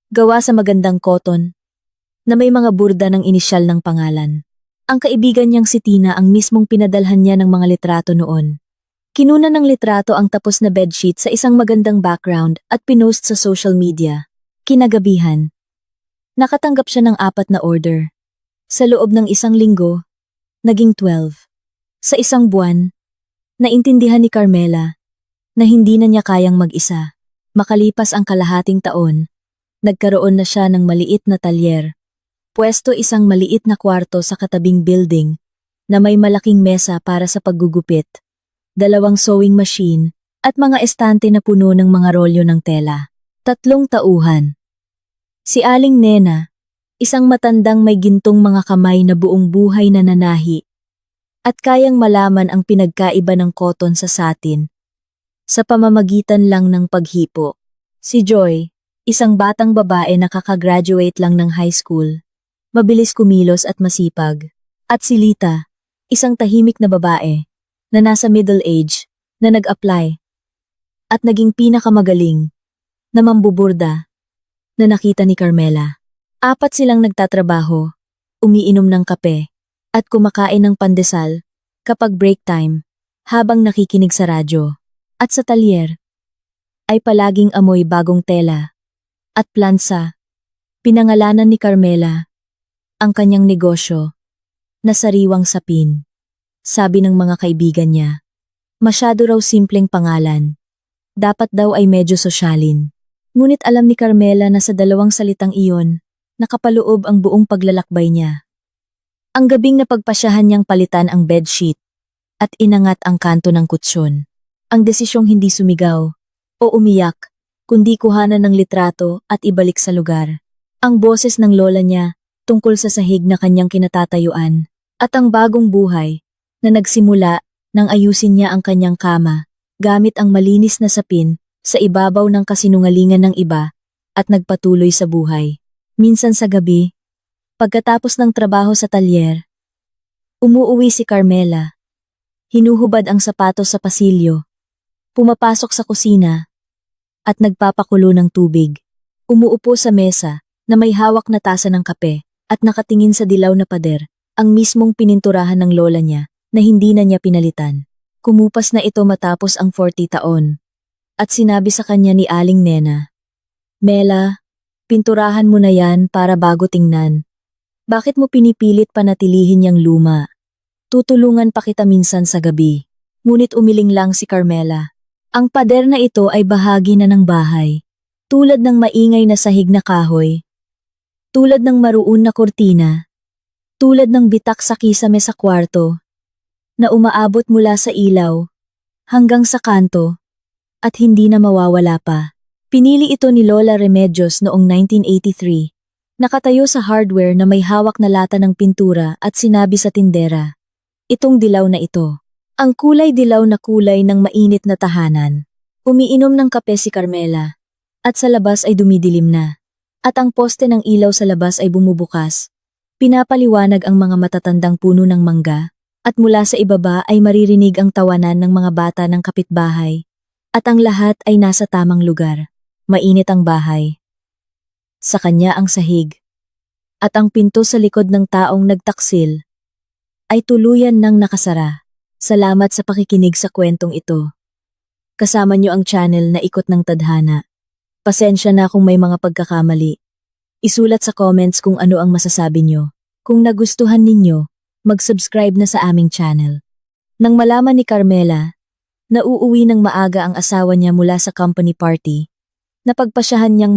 Gawa sa magandang cotton, na may mga burda ng inisyal ng pangalan. Ang kaibigan niyang si Tina ang mismong pinadalhan niya ng mga litrato noon. Kinuna ng litrato ang tapos na bedsheet sa isang magandang background at pinost sa social media. Kinagabihan, nakatanggap siya ng 4 na order. Sa loob ng 1 linggo, naging 12. Sa 1 buwan, naintindihan ni Carmela na hindi na niya kayang mag-isa. Makalipas ang kalahating taon, nagkaroon na siya ng maliit na talyer. Pwesto isang maliit na kwarto sa katabing building na may malaking mesa para sa paggugupit, 2 sewing machine, at mga estante na puno ng mga rolyo ng tela. 3 tauhan. Si Aling Nena, isang matandang may gintong mga kamay na buong buhay na nanahi at kayang malaman ang pinagkaiba ng cotton sa satin sa pamamagitan lang ng paghipo. Si Joy, isang batang babae na kakagraduate lang ng high school, mabilis kumilos at masipag. At si Lita, isang tahimik na babae na nasa middle age na nag-apply at naging pinakamagaling na mambuburda na nakita ni Carmela. 4 silang nagtatrabaho, umiinom ng kape, at kumakain ng pandesal kapag break time habang nakikinig sa radyo. At sa talyer ay palaging amoy bagong tela at plansa. Pinangalanan ni Carmela ang kanyang negosyo na Sariwang Sapin. Sabi ng mga kaibigan niya, masyado raw simpleng pangalan. Dapat daw ay medyo sosyalin. Ngunit alam ni Carmela na sa 2 salitang iyon, nakapaloob ang buong paglalakbay niya. Ang gabing napagpasyahan niyang palitan ang bedsheet at inangat ang kanto ng kutsyon. Ang desisyong hindi sumigaw o umiyak, kundi kuhanan ng litrato at ibalik sa lugar. Ang boses ng lola niya tungkol sa sahig na kanyang kinatatayuan at ang bagong buhay na nagsimula nang ayusin niya ang kanyang kama gamit ang malinis na sapin sa ibabaw ng kasinungalingan ng iba at nagpatuloy sa buhay. Minsan sa gabi, pagkatapos ng trabaho sa talyer, umuuwi si Carmela. Hinuhubad ang sapatos sa pasilyo, pumapasok sa kusina, at nagpapakulo ng tubig. Umuupo sa mesa na may hawak na tasa ng kape at nakatingin sa dilaw na pader, ang mismong pininturahan ng lola niya na hindi na niya pinalitan. Kumupas na ito matapos ang 40 taon. At sinabi sa kanya ni Aling Nena, Mela, pinturahan mo na yan para bago tingnan. Bakit mo pinipilit panatilihin yang luma? Tutulungan pa kita minsan sa gabi. Ngunit umiling lang si Carmela. Ang pader na ito ay bahagi na ng bahay. Tulad ng maingay na sahig na kahoy. Tulad ng maruun na kortina. Tulad ng bitak sa kisame sa kwarto. Na umaabot mula sa ilaw hanggang sa kanto at hindi na mawawala pa. Pinili ito ni Lola Remedios noong 1983. Nakatayo sa hardware na may hawak na lata ng pintura at sinabi sa tindera, itong dilaw na ito. Ang kulay dilaw na kulay ng mainit na tahanan. Umiinom ng kape si Carmela at sa labas ay dumidilim na. At ang poste ng ilaw sa labas ay bumubukas. Pinapaliwanag ang mga matatandang puno ng mangga at mula sa ibaba ay maririnig ang tawanan ng mga bata ng kapitbahay. At ang lahat ay nasa tamang lugar. Mainit ang bahay. Sa kanya ang sahig. At ang pinto sa likod ng taong nagtaksil ay tuluyan ng nakasara. Salamat sa pakikinig sa kwentong ito. Kasama niyo ang channel na Ikot ng Tadhana. Pasensya na kung may mga pagkakamali. Isulat sa comments kung ano ang masasabi niyo. Kung nagustuhan ninyo, mag-subscribe na sa aming channel. Nang malaman ni Carmela na uuwi ng maaga ang asawa niya mula sa company party, napagpasyahan niyang